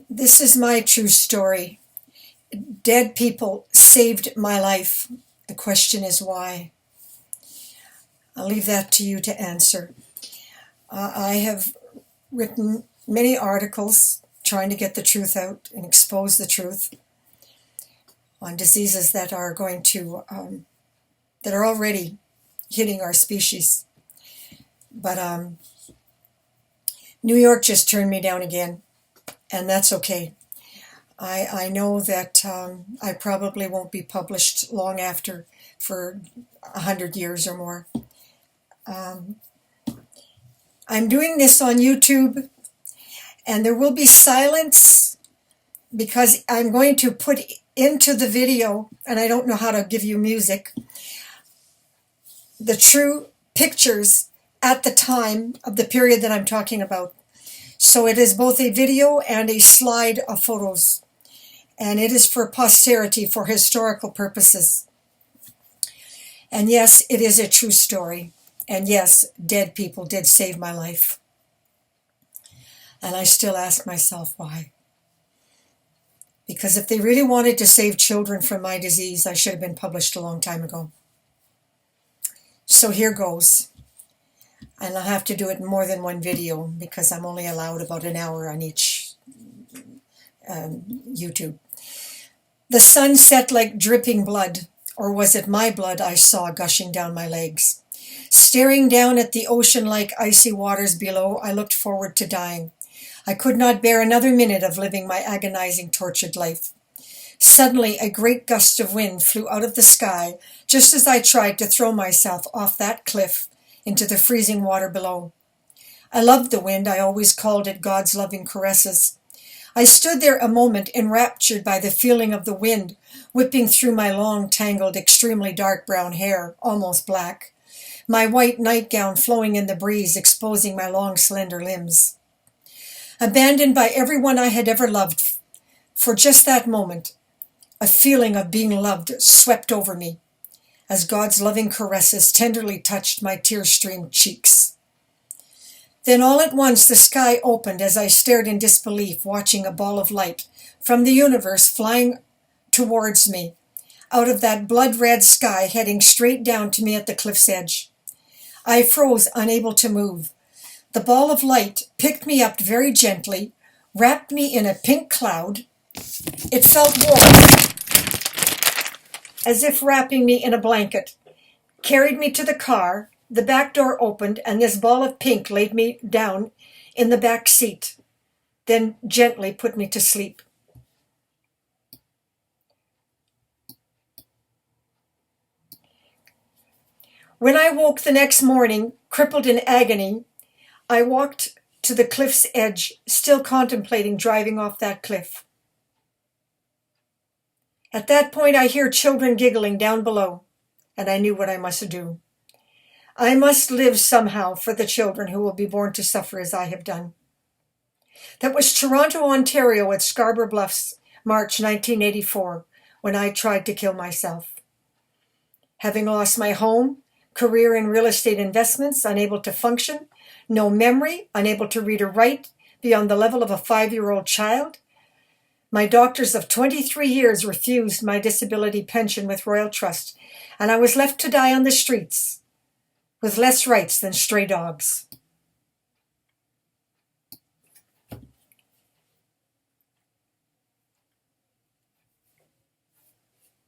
This is my true story. Dead people saved my life. The question is why? I'll leave that to you to answer. I have written many articles trying to get the truth out and expose the truth on diseases that are that are already hitting our species. But New York just turned me down again, and that's okay. I know that I probably won't be published long after for 100 years or more. I'm doing this on YouTube, and there will be silence because I'm going to put into the video, and I don't know how to give you music, the true pictures at the time of the period that I'm talking about. So it is both a video and a slide of photos, and it is for posterity, for historical purposes. And yes, it is a true story. And yes, dead people did save my life. And I still ask myself why. Because if they really wanted to save children from my disease, I should have been published a long time ago. So here goes. And I'll have to do it in more than one video because I'm only allowed about an hour on each YouTube. The sun set like dripping blood, or was it my blood I saw gushing down my legs? Staring down at the ocean like icy waters below, I looked forward to dying. I could not bear another minute of living my agonizing, tortured life. Suddenly, a great gust of wind flew out of the sky just as I tried to throw myself off that cliff into the freezing water below. I loved the wind. I always called it God's loving caresses. I stood there a moment, enraptured by the feeling of the wind whipping through my long, tangled, extremely dark brown hair, almost black, my white nightgown flowing in the breeze, exposing my long, slender limbs. Abandoned by everyone I had ever loved, for just that moment, a feeling of being loved swept over me as God's loving caresses tenderly touched my tear-streamed cheeks. Then all at once the sky opened as I stared in disbelief, watching a ball of light from the universe flying towards me, out of that blood-red sky, heading straight down to me at the cliff's edge. I froze, unable to move. The ball of light picked me up very gently, wrapped me in a pink cloud. It felt warm, as if wrapping me in a blanket, carried me to the car. The back door opened, and this ball of pink laid me down in the back seat, then gently put me to sleep. When I woke the next morning, crippled in agony, I walked to the cliff's edge, still contemplating driving off that cliff. At that point, I hear children giggling down below, and I knew what I must do. I must live somehow for the children who will be born to suffer as I have done. That was Toronto, Ontario at Scarborough Bluffs, March 1984, when I tried to kill myself. Having lost my home, career in real estate investments, unable to function, no memory, unable to read or write beyond the level of a 5-year-old child. My doctors of 23 years refused my disability pension with Royal Trust, and I was left to die on the streets with less rights than stray dogs.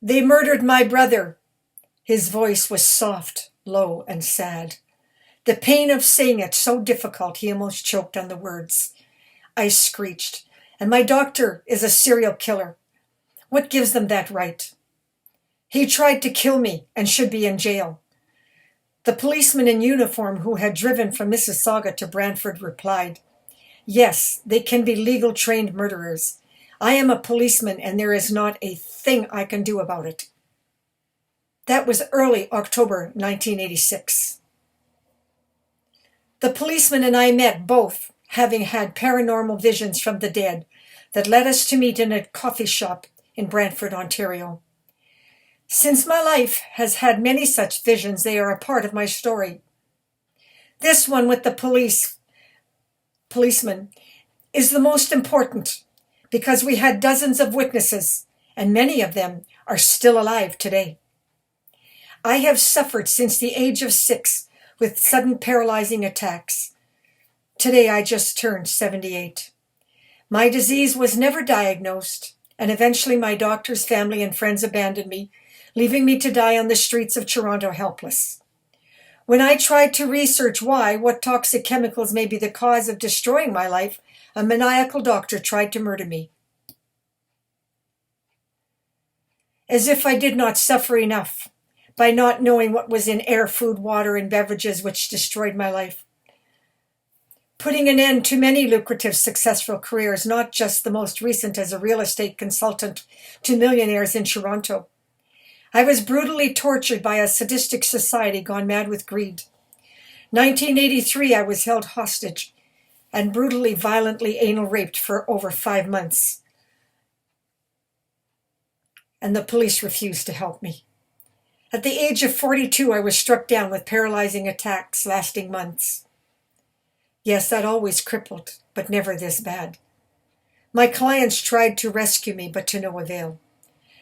They murdered my brother. His voice was soft, low, and sad. The pain of saying it so difficult, he almost choked on the words. I screeched, and my doctor is a serial killer. What gives them that right? He tried to kill me and should be in jail. The policeman in uniform who had driven from Mississauga to Brantford replied, "Yes, they can be legal trained murderers. I am a policeman and there is not a thing I can do about it." That was early October 1986. The policeman and I met, both having had paranormal visions from the dead that led us to meet in a coffee shop in Brantford, Ontario. Since my life has had many such visions, they are a part of my story. This one with the policeman is the most important. because we had dozens of witnesses, and many of them are still alive today. I have suffered since the age of 6 with sudden paralyzing attacks. Today I just turned 78. My disease was never diagnosed, and eventually my doctors, family, and friends abandoned me, leaving me to die on the streets of Toronto helpless. When I tried to research what toxic chemicals may be the cause of destroying my life, a maniacal doctor tried to murder me. As if I did not suffer enough by not knowing what was in air, food, water, and beverages, which destroyed my life. Putting an end to many lucrative, successful careers, not just the most recent as a real estate consultant to millionaires in Toronto. I was brutally tortured by a sadistic society gone mad with greed. 1983, I was held hostage and brutally, violently anal raped for over 5 months. And the police refused to help me. At the age of 42, I was struck down with paralyzing attacks lasting months. Yes, that always crippled, but never this bad. My clients tried to rescue me, but to no avail.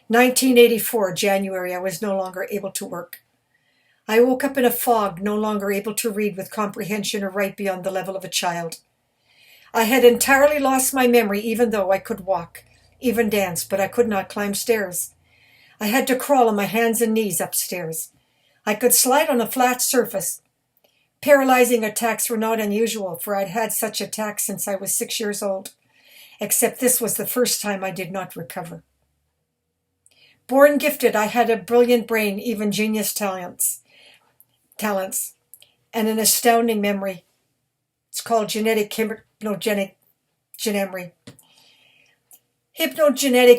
1984, January, I was no longer able to work. I woke up in a fog, no longer able to read with comprehension or write beyond the level of a child. I had entirely lost my memory, even though I could walk, even dance, but I could not climb stairs. I had to crawl on my hands and knees upstairs. I could slide on a flat surface. Paralyzing attacks were not unusual, for I'd had such attacks since I was 6 years old, except this was the first time I did not recover. Born gifted, I had a brilliant brain, even genius talents, and an astounding memory. It's called hypnogenetic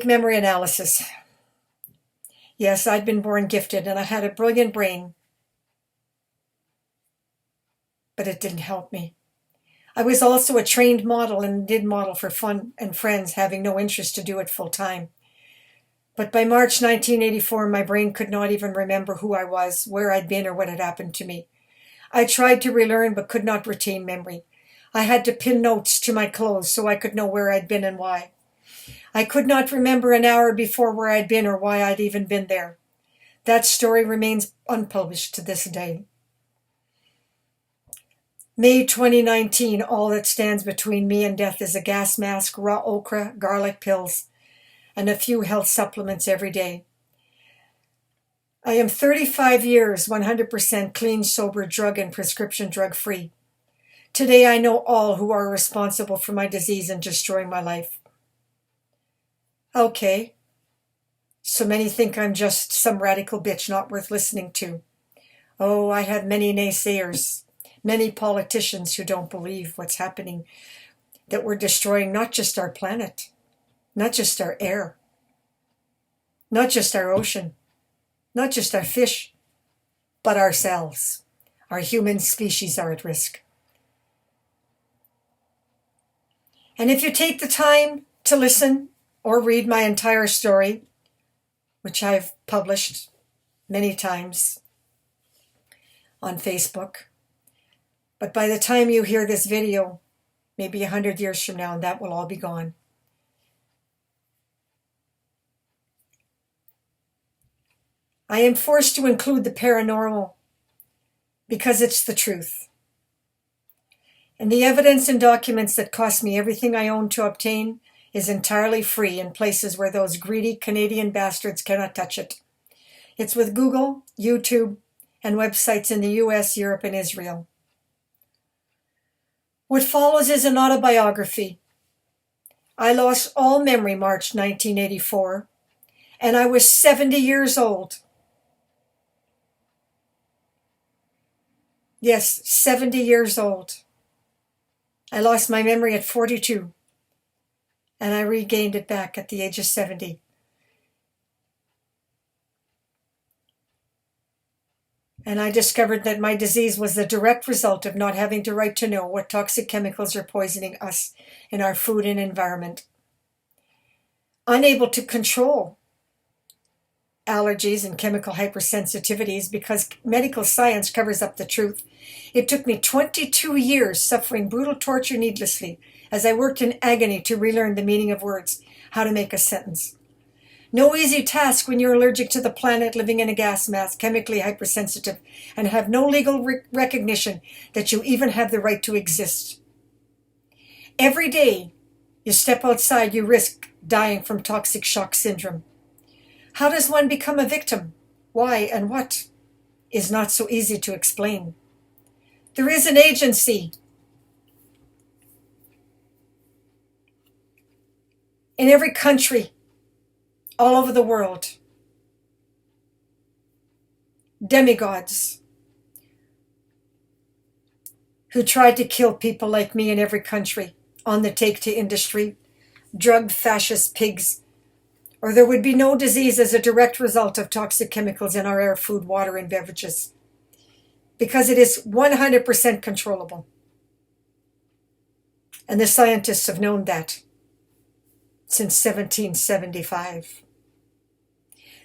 memory analysis. Yes, I'd been born gifted, and I had a brilliant brain, but it didn't help me. I was also a trained model and did model for fun and friends, having no interest to do it full time. But by March 1984, my brain could not even remember who I was, where I'd been, or what had happened to me. I tried to relearn, but could not retain memory. I had to pin notes to my clothes so I could know where I'd been and why. I could not remember an hour before where I'd been or why I'd even been there. That story remains unpublished to this day. May 2019, all that stands between me and death is a gas mask, raw okra, garlic pills, and a few health supplements every day. I am 35 years, 100% clean, sober, drug and prescription drug free. Today I know all who are responsible for my disease and destroying my life. Okay, so many think I'm just some radical bitch not worth listening to. Oh, I have many naysayers, many politicians who don't believe what's happening, that we're destroying not just our planet, not just our air, not just our ocean, not just our fish, but ourselves. Our human species are at risk. And if you take the time to listen or read my entire story, which I've published many times on Facebook, but by the time you hear this video, maybe 100 years from now, and that will all be gone. I am forced to include the paranormal because it's the truth. And the evidence and documents that cost me everything I own to obtain is entirely free in places where those greedy Canadian bastards cannot touch it. It's with Google, YouTube, and websites in the US, Europe, and Israel. What follows is an autobiography. I lost all memory March 1984, and I was 70 years old. Yes, 70 years old. I lost my memory at 42, and I regained it back at the age of 70. And I discovered that my disease was the direct result of not having the right to know what toxic chemicals are poisoning us in our food and environment. Unable to control allergies and chemical hypersensitivities because medical science covers up the truth. It took me 22 years suffering brutal torture needlessly as I worked in agony to relearn the meaning of words, how to make a sentence. No easy task when you're allergic to the planet, living in a gas mask, chemically hypersensitive, and have no legal recognition that you even have the right to exist. Every day you step outside, you risk dying from toxic shock syndrome. How does one become a victim? Why and what is not so easy to explain. There is an agency in every country, all over the world. Demigods who tried to kill people like me in every country, on the take to industry, drug fascist pigs, or there would be no disease as a direct result of toxic chemicals in our air, food, water, and beverages, because it is 100% controllable. And the scientists have known that since 1775.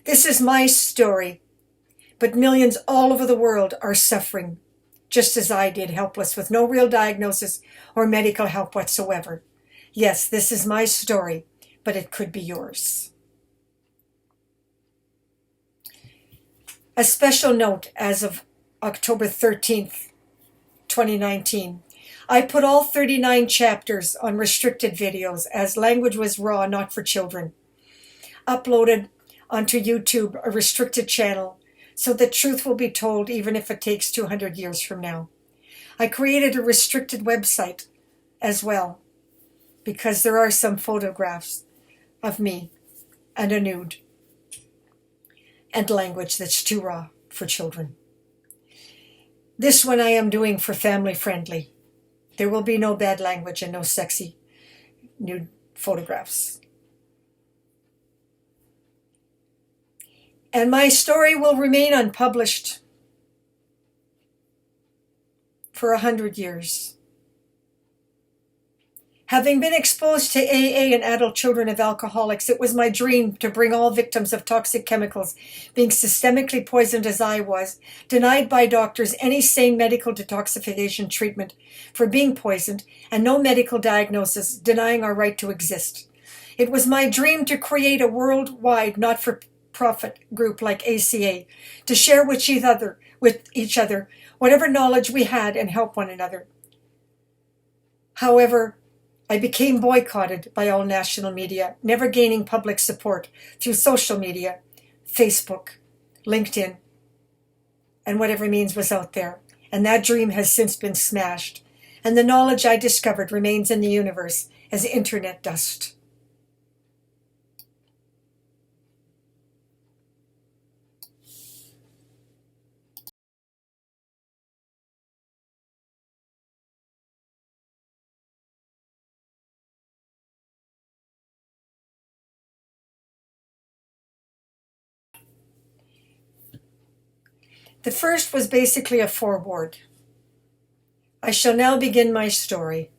This is my story, but millions all over the world are suffering, just as I did, helpless, with no real diagnosis or medical help whatsoever. Yes, this is my story, but it could be yours. A special note as of October 13th, 2019. I put all 39 chapters on restricted videos as language was raw, not for children. Uploaded onto YouTube, a restricted channel, so the truth will be told even if it takes 200 years from now. I created a restricted website as well, because there are some photographs of me and a nude and language that's too raw for children. This one I am doing for family friendly. There will be no bad language and no sexy nude photographs. And my story will remain unpublished for 100 years. Having been exposed to AA and adult children of alcoholics, it was my dream to bring all victims of toxic chemicals, being systemically poisoned as I was, denied by doctors any sane medical detoxification treatment for being poisoned, and no medical diagnosis, denying our right to exist. It was my dream to create a worldwide not-for-profit group like ACA, to share with each other whatever knowledge we had and help one another. However, I became boycotted by all national media, never gaining public support through social media, Facebook, LinkedIn, and whatever means was out there. And that dream has since been smashed. And the knowledge I discovered remains in the universe as internet dust. The first was basically a foreword. I shall now begin my story.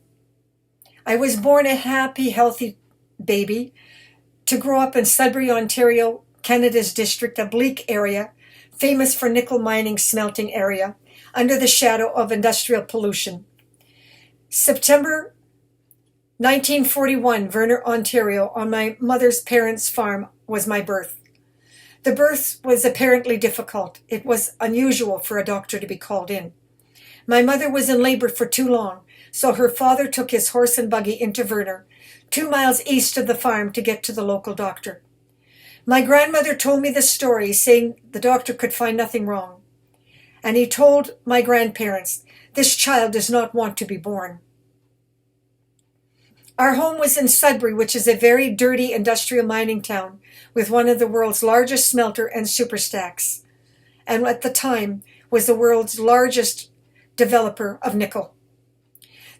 I was born a happy, healthy baby to grow up in Sudbury, Ontario, Canada's district, a bleak area, famous for nickel mining smelting area, under the shadow of industrial pollution. September 1941, Verner, Ontario, on my mother's parents' farm was my birth. The birth was apparently difficult. It was unusual for a doctor to be called in. My mother was in labor for too long, so her father took his horse and buggy into Verner, 2 miles east of the farm, to get to the local doctor. My grandmother told me the story, saying the doctor could find nothing wrong. And he told my grandparents, "This child does not want to be born." Our home was in Sudbury, which is a very dirty industrial mining town with one of the world's largest smelter and superstacks, and at the time was the world's largest developer of nickel.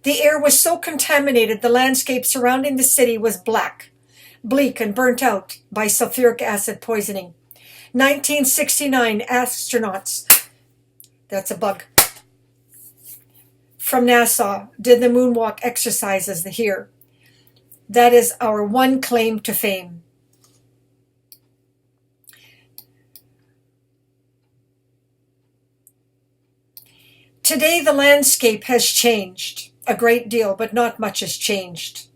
The air was so contaminated, the landscape surrounding the city was black, bleak, and burnt out by sulfuric acid poisoning. 1969 astronauts, that's a bug, from NASA did the moonwalk exercises here. That is our one claim to fame. Today the landscape has changed a great deal, but not much has changed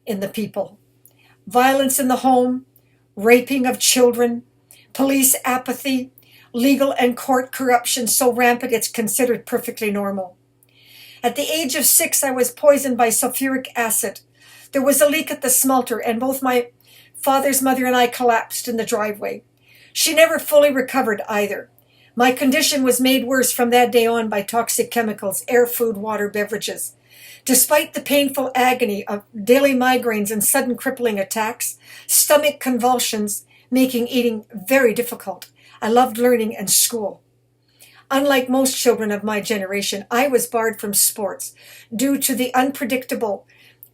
in the people. Violence in the home, raping of children, police apathy, legal and court corruption so rampant it's considered perfectly normal. At the age of 6, I was poisoned by sulfuric acid. There was a leak at the smelter, and both my father's mother and I collapsed in the driveway. She never fully recovered either. My condition was made worse from that day on by toxic chemicals, air, food, water, beverages. Despite the painful agony of daily migraines and sudden crippling attacks, stomach convulsions making eating very difficult, I loved learning and school. Unlike most children of my generation, I was barred from sports due to the unpredictable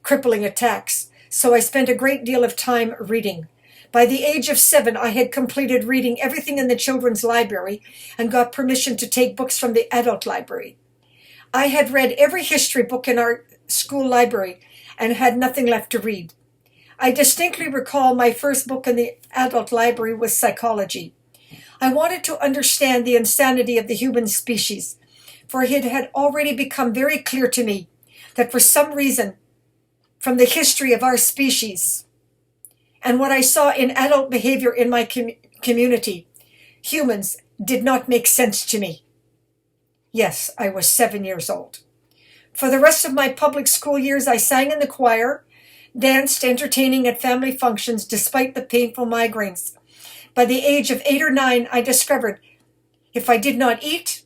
crippling attacks, so I spent a great deal of time reading. By the age of 7, I had completed reading everything in the children's library and got permission to take books from the adult library. I had read every history book in our school library and had nothing left to read. I distinctly recall my first book in the adult library was psychology. I wanted to understand the insanity of the human species, for it had already become very clear to me that for some reason, from the history of our species and what I saw in adult behavior in my community, humans did not make sense to me. Yes, I was 7 years old. For the rest of my public school years, I sang in the choir, danced, entertaining at family functions despite the painful migraines. By the age of 8 or 9, I discovered if I did not eat,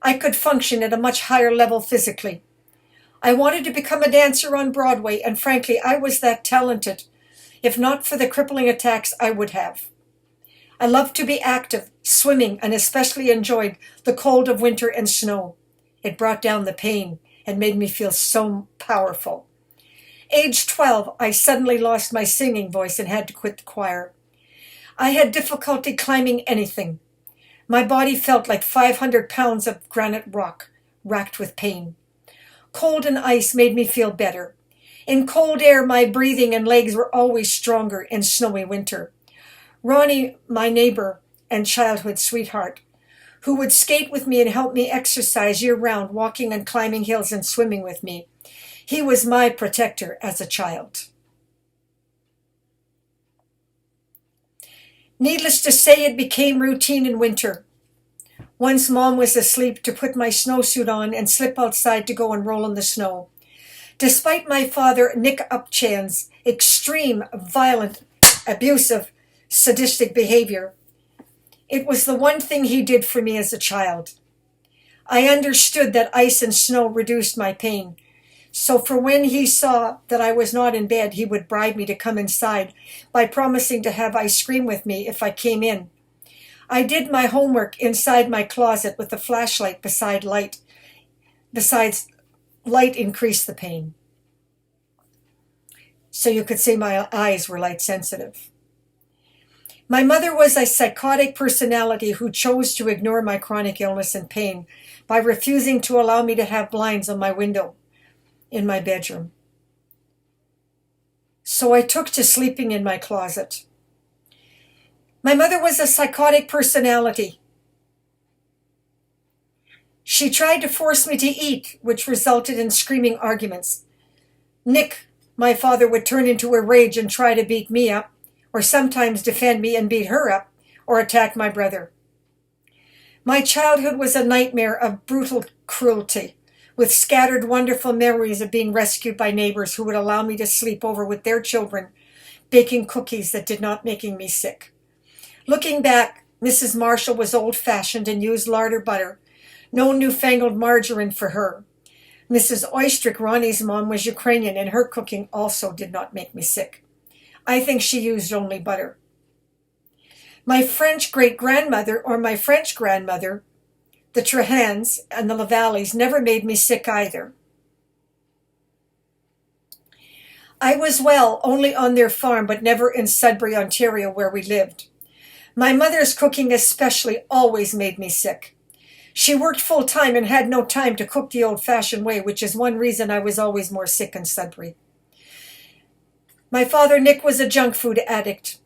I could function at a much higher level physically. I wanted to become a dancer on Broadway, and frankly, I was that talented. If not for the crippling attacks, I would have. I loved to be active, swimming, and especially enjoyed the cold of winter and snow. It brought down the pain and made me feel so powerful. Age 12, I suddenly lost my singing voice and had to quit the choir. I had difficulty climbing anything. My body felt like 500 pounds of granite rock, racked with pain. Cold and ice made me feel better. In cold air, my breathing and legs were always stronger in snowy winter. Ronnie, my neighbor and childhood sweetheart, who would skate with me and help me exercise year-round, walking and climbing hills and swimming with me. He was my protector as a child. Needless to say, it became routine in winter. Once Mom was asleep, to put my snowsuit on and slip outside to go and roll in the snow. Despite my father, Nick Upchan's extreme, violent, abusive, sadistic behavior, it was the one thing he did for me as a child. I understood that ice and snow reduced my pain. So for when he saw that I was not in bed, he would bribe me to come inside by promising to have ice cream with me if I came in. I did my homework inside my closet with the flashlight beside light. Besides, light increased the pain. So you could say my eyes were light sensitive. My mother was a psychotic personality who chose to ignore my chronic illness and pain by refusing to allow me to have blinds on my window in my bedroom. So I took to sleeping in my closet. My mother was a psychotic personality. She tried to force me to eat, which resulted in screaming arguments. Nick, my father, would turn into a rage and try to beat me up, or sometimes defend me and beat her up, or attack my brother. My childhood was a nightmare of brutal cruelty, with scattered wonderful memories of being rescued by neighbors who would allow me to sleep over with their children, baking cookies that did not make me sick. Looking back, Mrs. Marshall was old-fashioned and used lard or butter. No newfangled margarine for her. Mrs. Oystrick, Ronnie's mom, was Ukrainian, and her cooking also did not make me sick. I think she used only butter. My French great-grandmother, or my French grandmother, the Trahans and the Lavalleys, never made me sick either. I was well only on their farm, but never in Sudbury, Ontario, where we lived. My mother's cooking especially always made me sick. She worked full-time and had no time to cook the old-fashioned way, which is one reason I was always more sick in Sudbury. My father, Nick, was a junk food addict,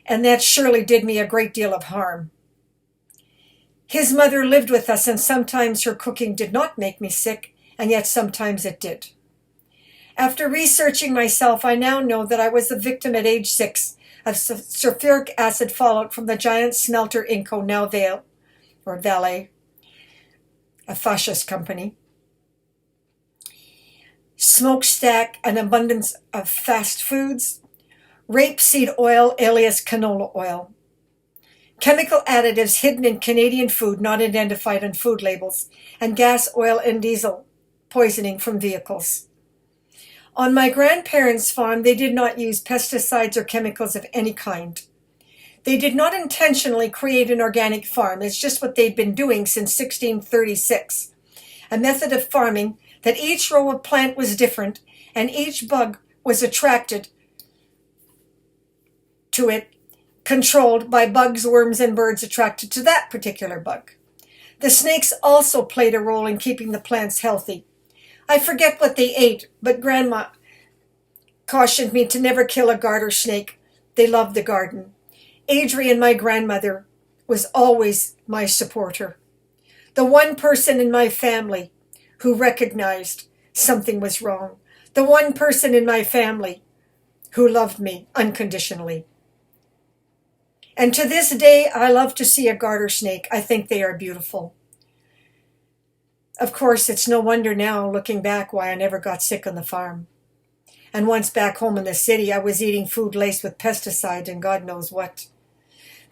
and that surely did me a great deal of harm. His mother lived with us, and sometimes her cooking did not make me sick, and yet sometimes it did. After researching myself, I now know that I was the victim at age 6 of sulfuric acid fallout from the giant smelter Inco, now Vale, a fascist company. Smokestack, an abundance of fast foods, rapeseed oil alias canola oil, chemical additives hidden in Canadian food not identified on food labels, and gas, oil, and diesel poisoning from vehicles. On my grandparents' farm, they did not use pesticides or chemicals of any kind. They did not intentionally create an organic farm. It's just what they'd been doing since 1636. A method of farming that each row of plant was different and each bug was attracted to it, controlled by bugs, worms, and birds attracted to that particular bug. The snakes also played a role in keeping the plants healthy. I forget what they ate, but Grandma cautioned me to never kill a garter snake. They loved the garden. Adrian, my grandmother, was always my supporter. The one person in my family who recognized something was wrong. The one person in my family who loved me unconditionally. And to this day, I love to see a garter snake. I think they are beautiful. Of course, it's no wonder now, looking back, why I never got sick on the farm. And once back home in the city, I was eating food laced with pesticides and God knows what.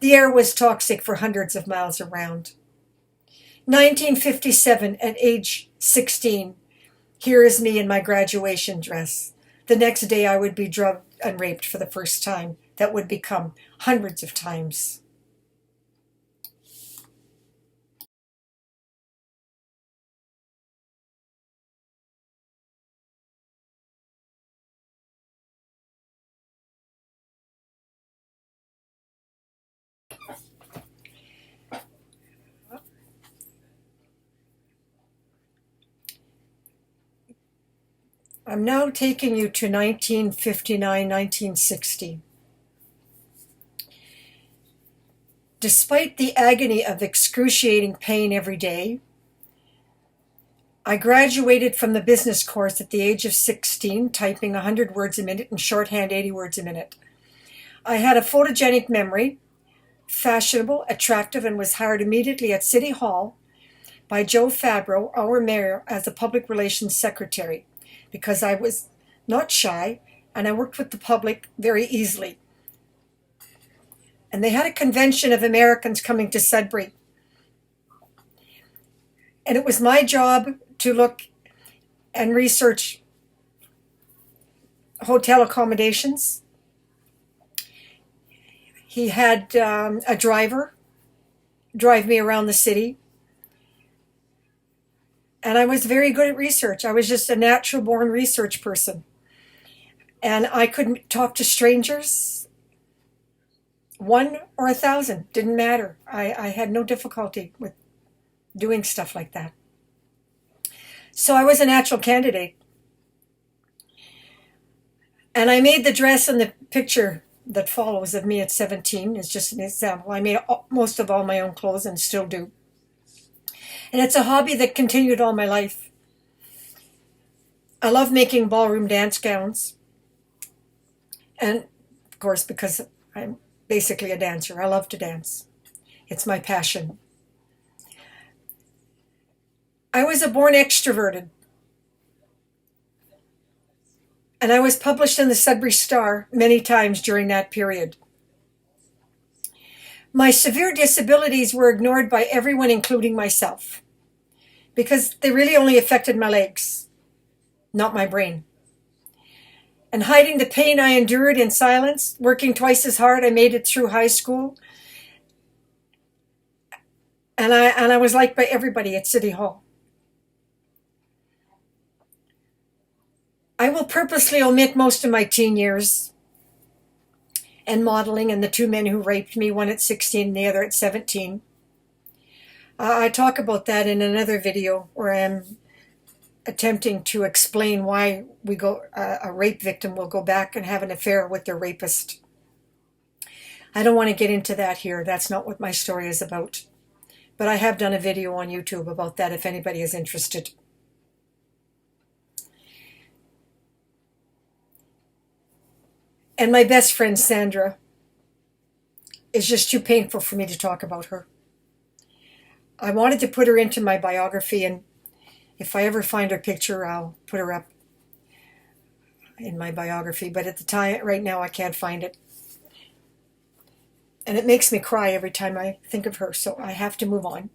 The air was toxic for hundreds of miles around. 1957, at age 16, here is me in my graduation dress. The next day I would be drugged and raped for the first time. That would become hundreds of times. I'm now taking you to 1959, 1960. Despite the agony of excruciating pain every day, I graduated from the business course at the age of 16, typing 100 words a minute and shorthand 80 words a minute. I had a photogenic memory, fashionable, attractive, and was hired immediately at City Hall by Joe Fabro, our mayor, as a public relations secretary, because I was not shy and I worked with the public very easily. And they had a convention of Americans coming to Sudbury. And it was my job to look and research hotel accommodations. He had a driver drive me around the city. And I was very good at research. I was just a natural-born research person. And I could talk to strangers, 1 or 1,000, didn't matter. I had no difficulty with doing stuff like that. So I was a natural candidate. And I made the dress in the picture that follows of me at 17 is just an example. I made most of all my own clothes and still do. And it's a hobby that continued all my life. I love making ballroom dance gowns. And of course, because I'm basically a dancer, I love to dance. It's my passion. I was a born extroverted. And I was published in the Sudbury Star many times during that period. My severe disabilities were ignored by everyone, including myself, because they really only affected my legs, not my brain. And hiding the pain I endured in silence, working twice as hard, I made it through high school. And I was liked by everybody at City Hall. I will purposely omit most of my teen years and modeling and the 2 men who raped me, one at 16 and the other at 17. I talk about that in another video where I'm attempting to explain why a rape victim will go back and have an affair with their rapist. I don't want to get into that here. That's not what my story is about. But I have done a video on YouTube about that if anybody is interested. And my best friend, Sandra, is just too painful for me to talk about her. I wanted to put her into my biography, and if I ever find her picture, I'll put her up in my biography. But at the time, right now, I can't find it. And it makes me cry every time I think of her, so I have to move on.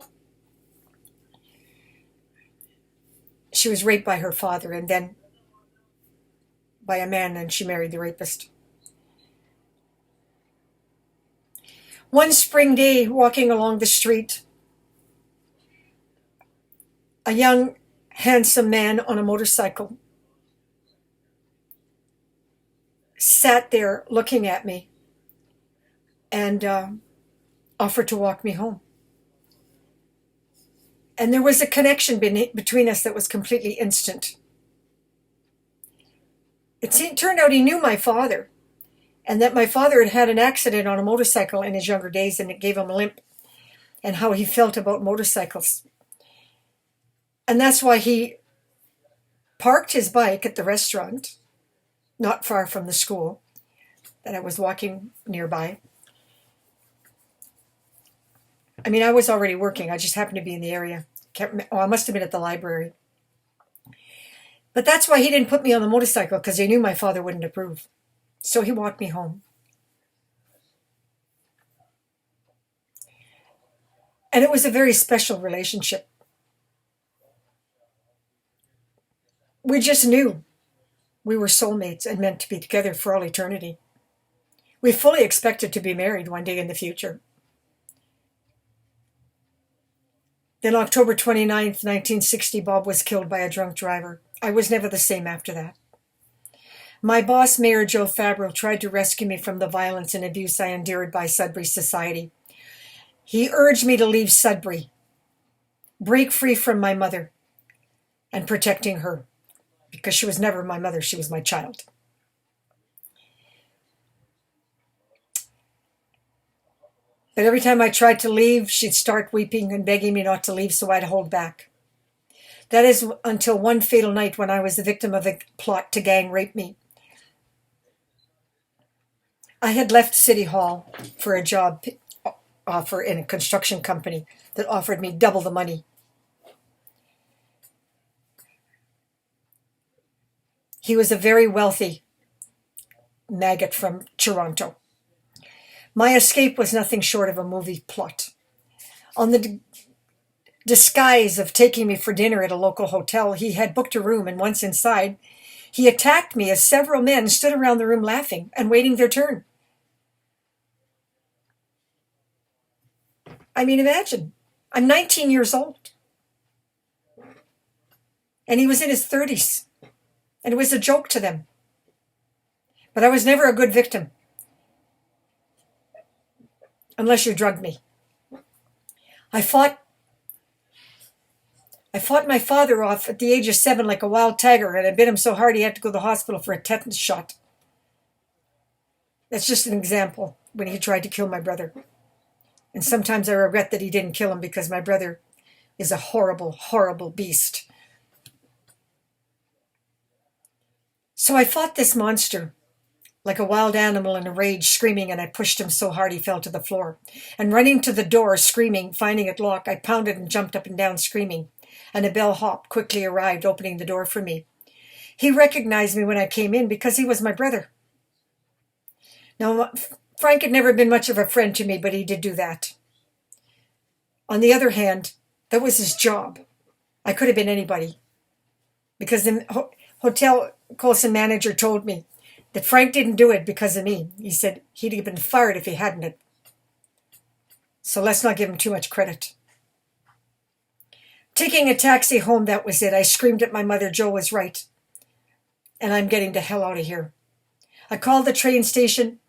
She was raped by her father and then by a man, and she married the rapist. One spring day, walking along the street, a young, handsome man on a motorcycle sat there looking at me and offered to walk me home. And there was a connection between us that was completely instant. It turned out he knew my father, and that my father had had an accident on a motorcycle in his younger days, and it gave him a limp, and how he felt about motorcycles. And that's why he parked his bike at the restaurant, not far from the school that I was walking nearby. I mean, I was already working. I just happened to be in the area. I must have been at the library. But that's why he didn't put me on the motorcycle, because he knew my father wouldn't approve. So he walked me home. And it was a very special relationship. We just knew we were soulmates and meant to be together for all eternity. We fully expected to be married one day in the future. Then October 29th, 1960, Bob was killed by a drunk driver. I was never the same after that. My boss, Mayor Joe Fabro, tried to rescue me from the violence and abuse I endured by Sudbury society. He urged me to leave Sudbury, break free from my mother, and protecting her, because she was never my mother, she was my child. But every time I tried to leave, she'd start weeping and begging me not to leave, so I'd hold back. That is until one fatal night when I was the victim of a plot to gang rape me. I had left City Hall for a job offer in a construction company that offered me double the money. He was a very wealthy maggot from Toronto. My escape was nothing short of a movie plot. On the disguise of taking me for dinner at a local hotel, he had booked a room, and once inside, he attacked me as several men stood around the room laughing and waiting their turn. I mean, imagine, I'm 19 years old. And he was in his 30s. And it was a joke to them. But I was never a good victim. Unless you drugged me. I fought my father off at the age of 7 like a wild tiger, and I bit him so hard he had to go to the hospital for a tetanus shot. That's just an example when he tried to kill my brother. And sometimes I regret that he didn't kill him, because my brother is a horrible, horrible beast. So I fought this monster like a wild animal in a rage, screaming, and I pushed him so hard he fell to the floor. And running to the door, screaming, finding it locked, I pounded and jumped up and down, screaming. And a bellhop quickly arrived, opening the door for me. He recognized me when I came in because he was my brother. Now, Frank had never been much of a friend to me, but he did do that. On the other hand, that was his job. I could have been anybody. Because the hotel Colson manager told me that Frank didn't do it because of me. He said he'd have been fired if he hadn't it. So let's not give him too much credit. Taking a taxi home, that was it. I screamed at my mother, Joe was right. And I'm getting the hell out of here. I called the train station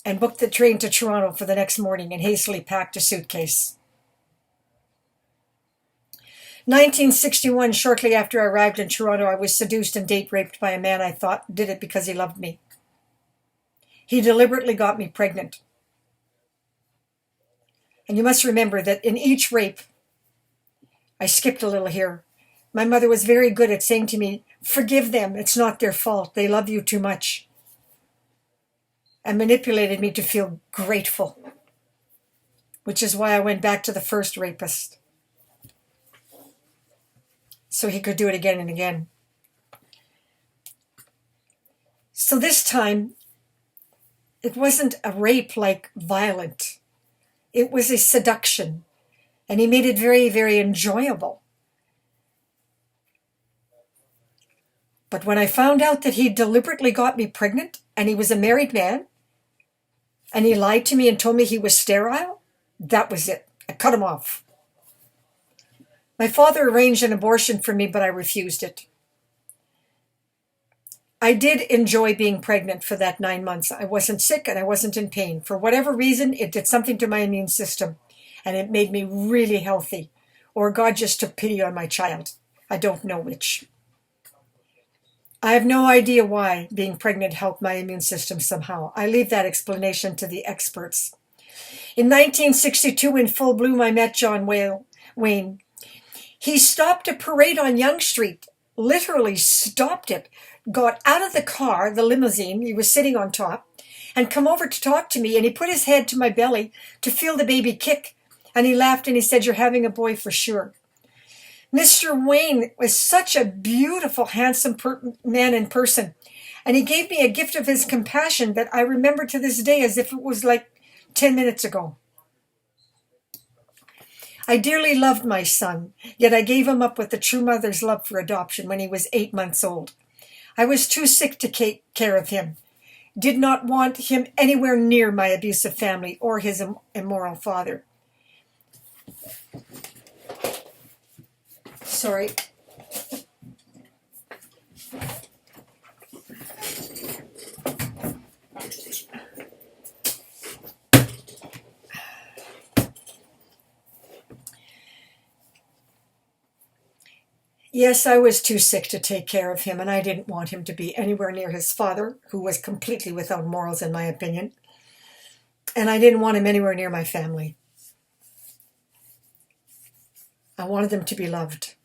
and booked the train to Toronto for the next morning and hastily packed a suitcase. 1961, shortly after I arrived in Toronto, I was seduced and date raped by a man I thought did it because he loved me. He deliberately got me pregnant. And you must remember that in each rape, I skipped a little here, my mother was very good at saying to me, forgive them, it's not their fault, they love you too much. And manipulated me to feel grateful, which is why I went back to the first rapist, so he could do it again and again. So this time, it wasn't a rape like violent. It was a seduction, and he made it very, very enjoyable. But when I found out that he deliberately got me pregnant, and he was a married man, and he lied to me and told me he was sterile, that was it. I cut him off. My father arranged an abortion for me, but I refused it. I did enjoy being pregnant for that 9 months. I wasn't sick and I wasn't in pain. For whatever reason, it did something to my immune system, and it made me really healthy. Or God just took pity on my child. I don't know which. I have no idea why being pregnant helped my immune system somehow. I leave that explanation to the experts. In 1962, in full bloom, I met John Wayne. He stopped a parade on Yonge Street, literally stopped it, got out of the car, the limousine, he was sitting on top, and come over to talk to me, and he put his head to my belly to feel the baby kick, and he laughed and he said, you're having a boy for sure. Mr. Wayne was such a beautiful, handsome man in person, and he gave me a gift of his compassion that I remember to this day as if it was like 10 minutes ago. I dearly loved my son, yet I gave him up with the true mother's love for adoption when he was 8 months old. I was too sick to take care of him, did not want him anywhere near my abusive family or his immoral father. Sorry. Yes, I was too sick to take care of him, and I didn't want him to be anywhere near his father, who was completely without morals, in my opinion. And I didn't want him anywhere near my family. I wanted them to be loved.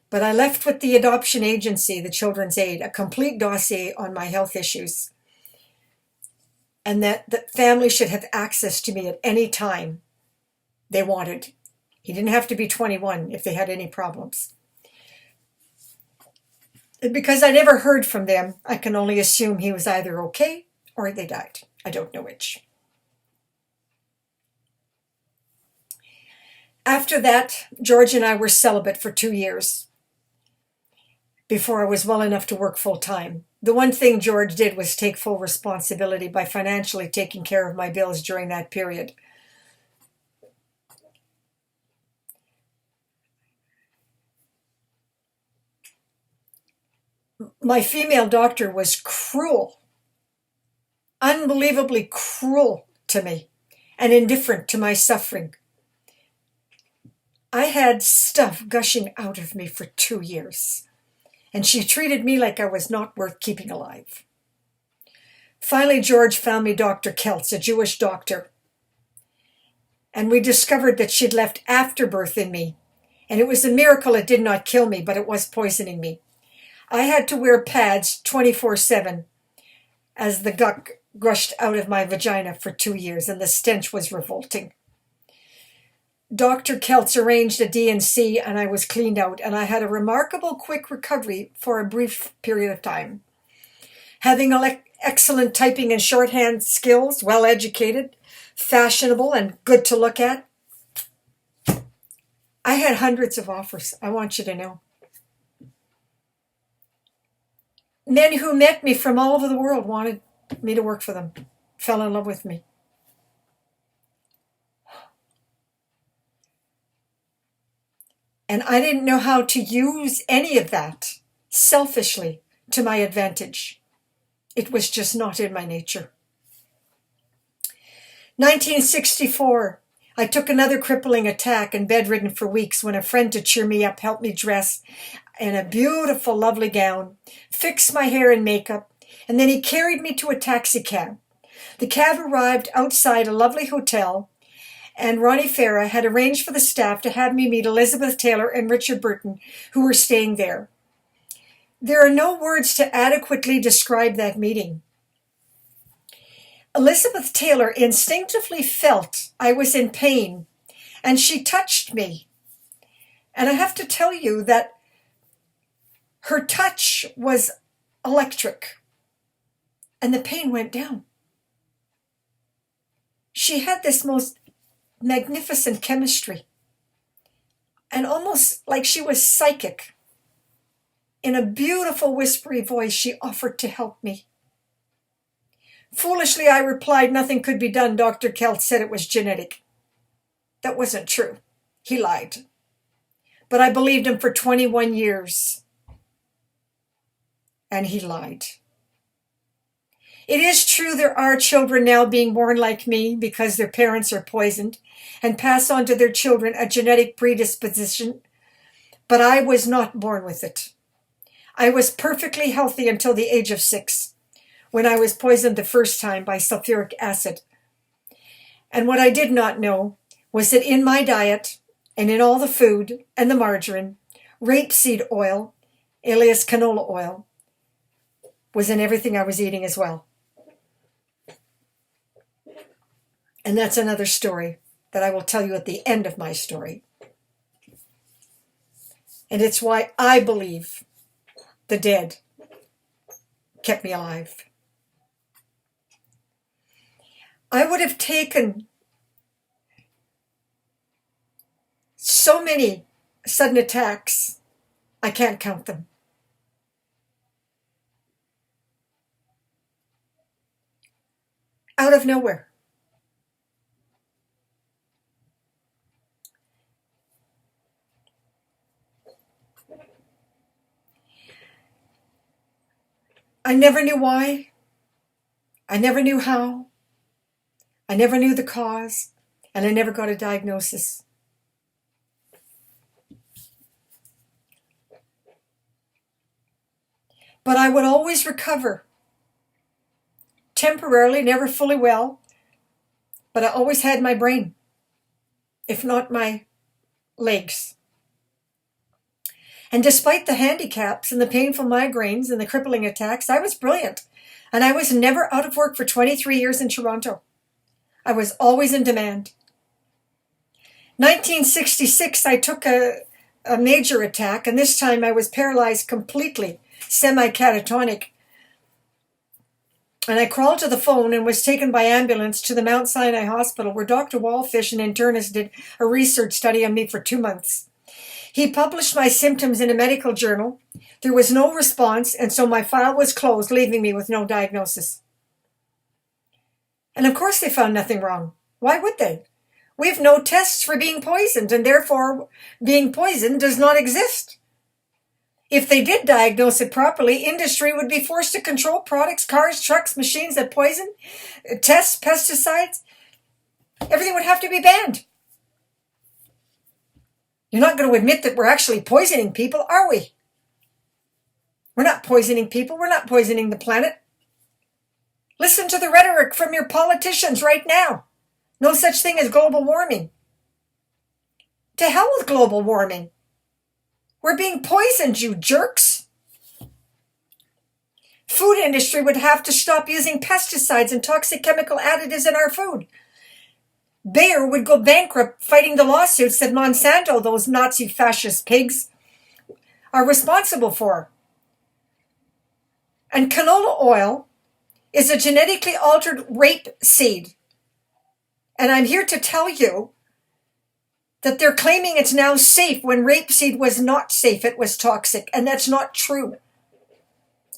But I left with the adoption agency, the Children's Aid, a complete dossier on my health issues, and that the family should have access to me at any time they wanted. He didn't have to be 21 if they had any problems. And because I never heard from them, I can only assume he was either okay or they died. I don't know which. After that, George and I were celibate for 2 years before I was well enough to work full time. The one thing George did was take full responsibility by financially taking care of my bills during that period. My female doctor was cruel, unbelievably cruel to me, and indifferent to my suffering. I had stuff gushing out of me for 2 years, and she treated me like I was not worth keeping alive. Finally, George found me Dr. Keltz, a Jewish doctor, and we discovered that she'd left afterbirth in me, and it was a miracle it did not kill me, but it was poisoning me. I had to wear pads 24/7 as the guck gushed out of my vagina for 2 years, and the stench was revolting. Dr. Keltz arranged a D&C, and I was cleaned out, and I had a remarkable quick recovery for a brief period of time. Having excellent typing and shorthand skills, well educated, fashionable, and good to look at, I had hundreds of offers, I want you to know. Men who met me from all over the world wanted me to work for them, fell in love with me. And I didn't know how to use any of that selfishly to my advantage. It was just not in my nature. 1964, I took another crippling attack and bedridden for weeks when a friend to cheer me up helped me dress in a beautiful, lovely gown, fixed my hair and makeup, and then he carried me to a taxi cab. The cab arrived outside a lovely hotel, and Ronnie Farah had arranged for the staff to have me meet Elizabeth Taylor and Richard Burton, who were staying there. There are no words to adequately describe that meeting. Elizabeth Taylor instinctively felt I was in pain, and she touched me. And I have to tell you that her touch was electric, and the pain went down. She had this most magnificent chemistry, and almost like she was psychic. In a beautiful whispery voice, she offered to help me. Foolishly, I replied nothing could be done. Dr. Kelt said it was genetic. That wasn't true. He lied. But I believed him for 21 years. And he lied. It is true there are children now being born like me because their parents are poisoned and pass on to their children a genetic predisposition, but I was not born with it. I was perfectly healthy until the age of 6, when I was poisoned the first time by sulfuric acid. And what I did not know was that in my diet and in all the food and the margarine, rapeseed oil, alias canola oil, was in everything I was eating as well. And that's another story that I will tell you at the end of my story. And it's why I believe the dead kept me alive. I would have taken so many sudden attacks, I can't count them. Out of nowhere. I never knew why. I never knew how. I never knew the cause, and I never got a diagnosis. But I would always recover. Temporarily, never fully well, but I always had my brain, if not my legs. And despite the handicaps and the painful migraines and the crippling attacks, I was brilliant. And I was never out of work for 23 years in Toronto. I was always in demand. 1966, I took a major attack, and this time I was paralyzed completely, semi-catatonic. And I crawled to the phone and was taken by ambulance to the Mount Sinai Hospital, where Dr. Wallfish, an internist, did a research study on me for 2 months. He published my symptoms in a medical journal. There was no response, and so my file was closed, leaving me with no diagnosis. And of course they found nothing wrong. Why would they? We have no tests for being poisoned, and therefore being poisoned does not exist. If they did diagnose it properly, industry would be forced to control products, cars, trucks, machines that poison, tests, pesticides. Everything would have to be banned. You're not going to admit that we're actually poisoning people, are we? We're not poisoning people. We're not poisoning the planet. Listen to the rhetoric from your politicians right now. No such thing as global warming. To hell with global warming. We're being poisoned, you jerks. Food industry would have to stop using pesticides and toxic chemical additives in our food. Bayer would go bankrupt fighting the lawsuits that Monsanto, those Nazi fascist pigs, are responsible for. And canola oil is a genetically altered rape seed. And I'm here to tell you that they're claiming it's now safe when rapeseed was not safe, it was toxic, and that's not true.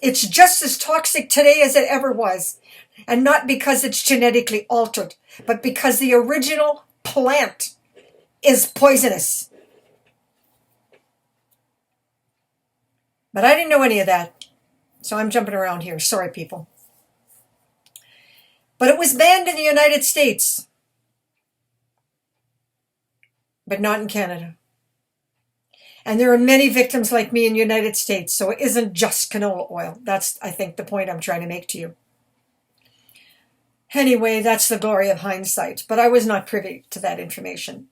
It's just as toxic today as it ever was, and not because it's genetically altered, but because the original plant is poisonous. But I didn't know any of that, so I'm jumping around here. Sorry, people. But it was banned in the United States, but not in Canada. And there are many victims like me in the United States, so it isn't just canola oil. That's, I think, the point I'm trying to make to you. Anyway, that's the glory of hindsight, but I was not privy to that information.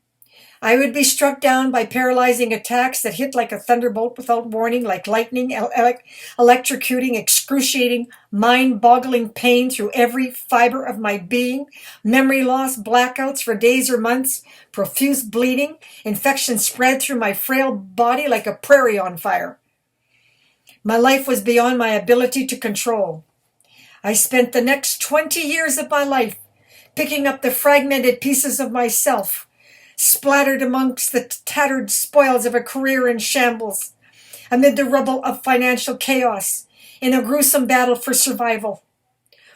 I would be struck down by paralyzing attacks that hit like a thunderbolt without warning, like lightning, electrocuting, excruciating, mind-boggling pain through every fiber of my being, memory loss, blackouts for days or months, profuse bleeding, infection spread through my frail body like a prairie on fire. My life was beyond my ability to control. I spent the next 20 years of my life picking up the fragmented pieces of myself, splattered amongst the tattered spoils of a career in shambles, amid the rubble of financial chaos, in a gruesome battle for survival,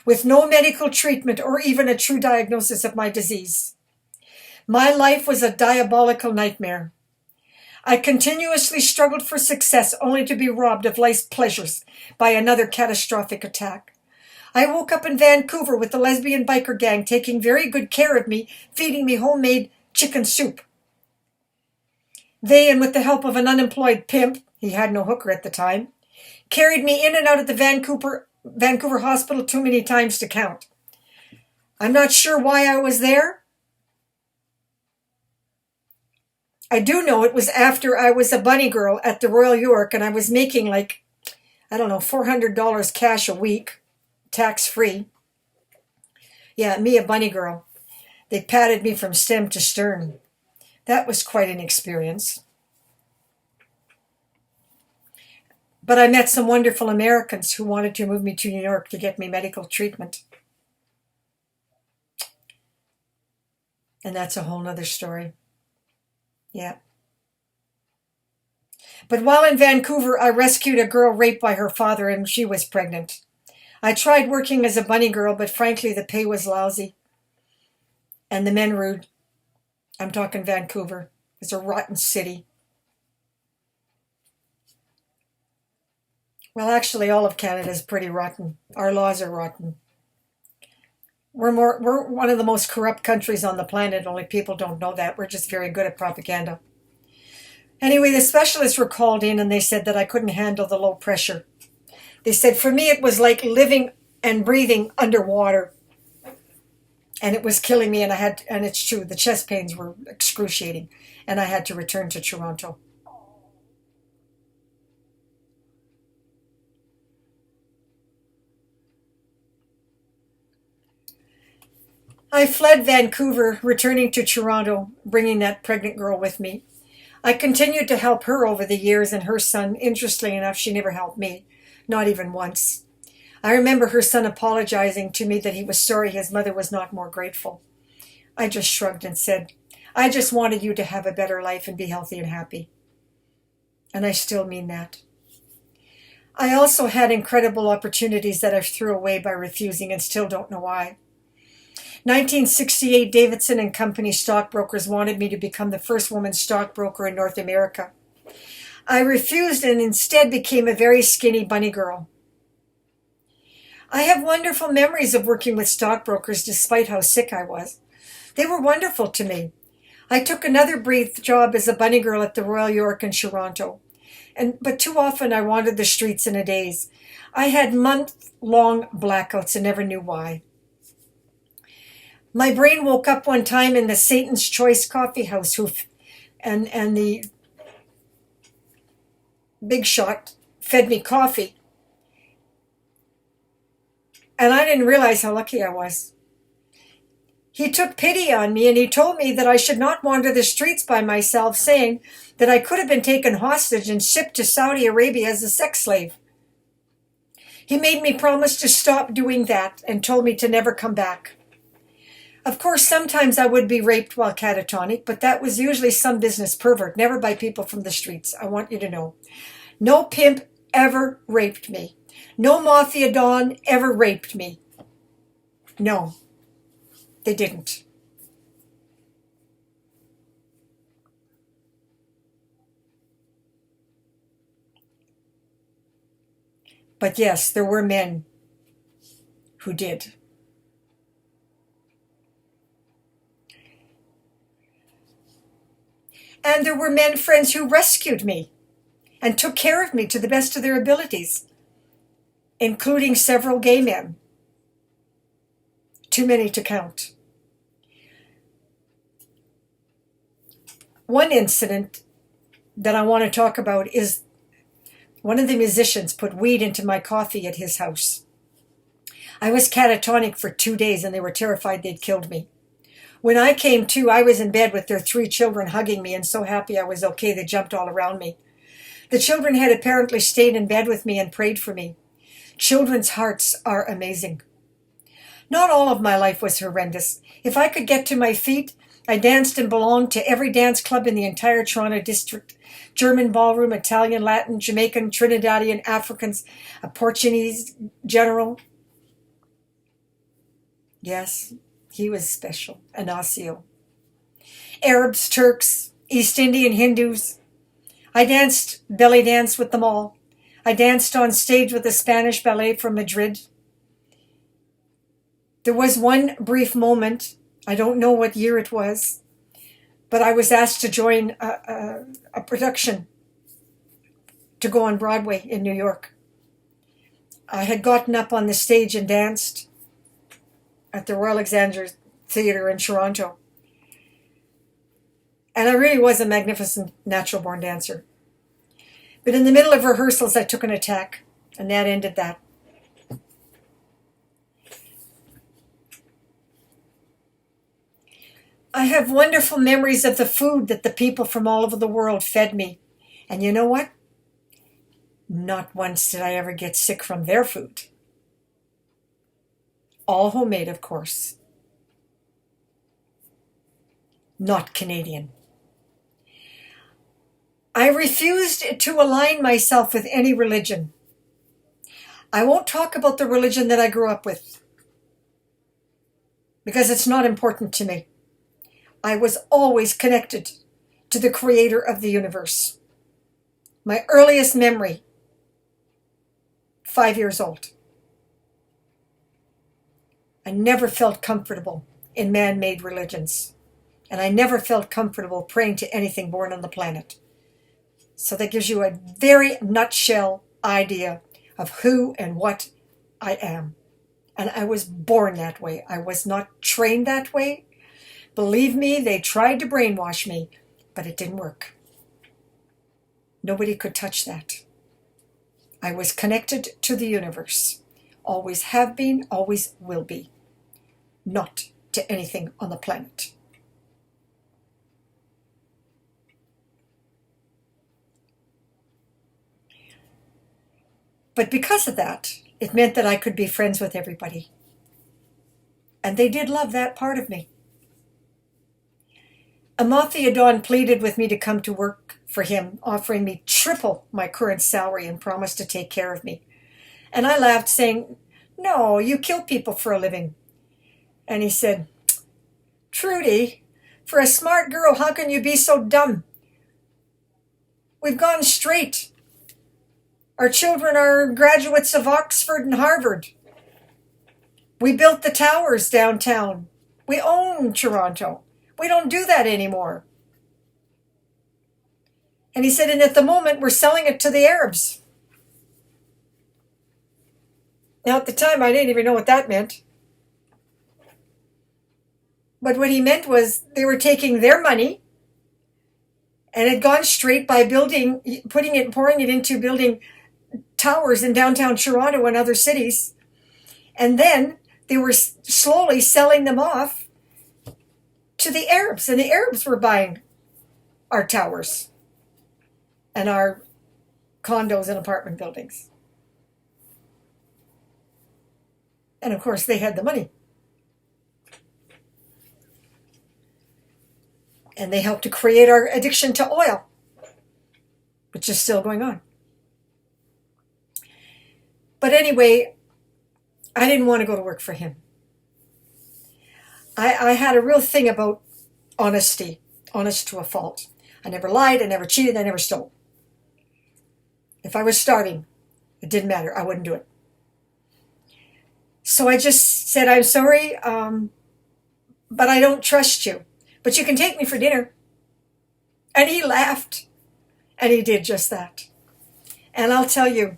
with no medical treatment or even a true diagnosis of my disease. My life was a diabolical nightmare. I continuously struggled for success only to be robbed of life's pleasures by another catastrophic attack. I woke up in Vancouver with the lesbian biker gang taking very good care of me, feeding me homemade chicken soup. They, and with the help of an unemployed pimp, he had no hooker at the time, carried me in and out of the Vancouver hospital too many times to count. I'm not sure why I was there. I do know it was after I was a bunny girl at the Royal York and I was making like, $400 cash a week, tax-free. Yeah, me, a bunny girl. They patted me from stem to stern. That was quite an experience. But I met some wonderful Americans who wanted to move me to New York to get me medical treatment. And that's a whole nother story. Yeah. But while in Vancouver, I rescued a girl raped by her father, and she was pregnant. I tried working as a bunny girl, but frankly, the pay was lousy. And the men rude. I'm talking Vancouver. It's a rotten city. Well, actually, all of Canada is pretty rotten. Our laws are rotten. We're one of the most corrupt countries on the planet, only people don't know that. We're just very good at propaganda. Anyway, the specialists were called in and they said that I couldn't handle the low pressure. They said for me it was like living and breathing underwater. And it was killing me, and it's true, the chest pains were excruciating, and I had to return to Toronto. I fled Vancouver, returning to Toronto, bringing that pregnant girl with me. I continued to help her over the years, and her son, interestingly enough, she never helped me, not even once. I remember her son apologizing to me that he was sorry his mother was not more grateful. I just shrugged and said, I just wanted you to have a better life and be healthy and happy. And I still mean that. I also had incredible opportunities that I threw away by refusing and still don't know why. 1968, Davidson and Company stockbrokers wanted me to become the first woman stockbroker in North America. I refused and instead became a very skinny bunny girl. I have wonderful memories of working with stockbrokers despite how sick I was. They were wonderful to me. I took another brief job as a bunny girl at the Royal York in Toronto. But too often I wandered the streets in a daze. I had month-long blackouts and never knew why. My brain woke up one time in the Satan's Choice coffee house and the big shot fed me coffee. And I didn't realize how lucky I was. He took pity on me and he told me that I should not wander the streets by myself, saying that I could have been taken hostage and shipped to Saudi Arabia as a sex slave. He made me promise to stop doing that and told me to never come back. Of course, sometimes I would be raped while catatonic, but that was usually some business pervert, never by people from the streets. I want you to know. No pimp ever raped me. No mafia don ever raped me. No, they didn't. But yes, there were men who did. And there were men friends who rescued me and took care of me to the best of their abilities, including several gay men. too many to count. One incident that I want to talk about is one of the musicians put weed into my coffee at his house. I was catatonic for 2 days and they were terrified they'd killed me. When I came to, I was in bed with their 3 children hugging me and so happy I was okay they jumped all around me. The children had apparently stayed in bed with me and prayed for me. Children's hearts are amazing. Not all of my life was horrendous. If I could get to my feet, I danced and belonged to every dance club in the entire Toronto district. German ballroom, Italian, Latin, Jamaican, Trinidadian, Africans, a Portuguese general. Yes, he was special, Ignacio. Arabs, Turks, East Indian, Hindus. I danced belly dance with them all. I danced on stage with the Spanish ballet from Madrid. There was one brief moment, I don't know what year it was, but I was asked to join a production to go on Broadway in New York. I had gotten up on the stage and danced at the Royal Alexandra Theatre in Toronto. And I really was a magnificent natural-born dancer. But in the middle of rehearsals, I took an attack, and that ended that. I have wonderful memories of the food that the people from all over the world fed me. And you know what? Not once did I ever get sick from their food. All homemade, of course. Not Canadian. I refused to align myself with any religion. I won't talk about the religion that I grew up with because it's not important to me. I was always connected to the creator of the universe. My earliest memory, 5 years old. I never felt comfortable in man-made religions. And I never felt comfortable praying to anything born on the planet. So that gives you a very nutshell idea of who and what I am. And I was born that way. I was not trained that way. Believe me, they tried to brainwash me, but it didn't work. Nobody could touch that. I was connected to the universe. Always have been, always will be. Not to anything on the planet. But because of that, it meant that I could be friends with everybody. And they did love that part of me. A mafia don pleaded with me to come to work for him, offering me triple my current salary and promised to take care of me. And I laughed, saying, "No, you kill people for a living." And he said, "Trudy, for a smart girl, how can you be so dumb? We've gone straight. Our children are graduates of Oxford and Harvard. We built the towers downtown. We own Toronto. We don't do that anymore." And he said, "And at the moment, we're selling it to the Arabs." Now, at the time, I didn't even know what that meant. But what he meant was they were taking their money and had gone straight by pouring it into building towers in downtown Toronto and other cities. And then they were slowly selling them off to the Arabs. And the Arabs were buying our towers and our condos and apartment buildings. And of course, they had the money. And they helped to create our addiction to oil, which is still going on. But anyway, I didn't want to go to work for him. I had a real thing about honesty, honest to a fault. I never lied, I never cheated, I never stole. If I was starving, it didn't matter, I wouldn't do it. So I just said, "I'm sorry, but I don't trust you. But you can take me for dinner." And he laughed. And he did just that. And I'll tell you,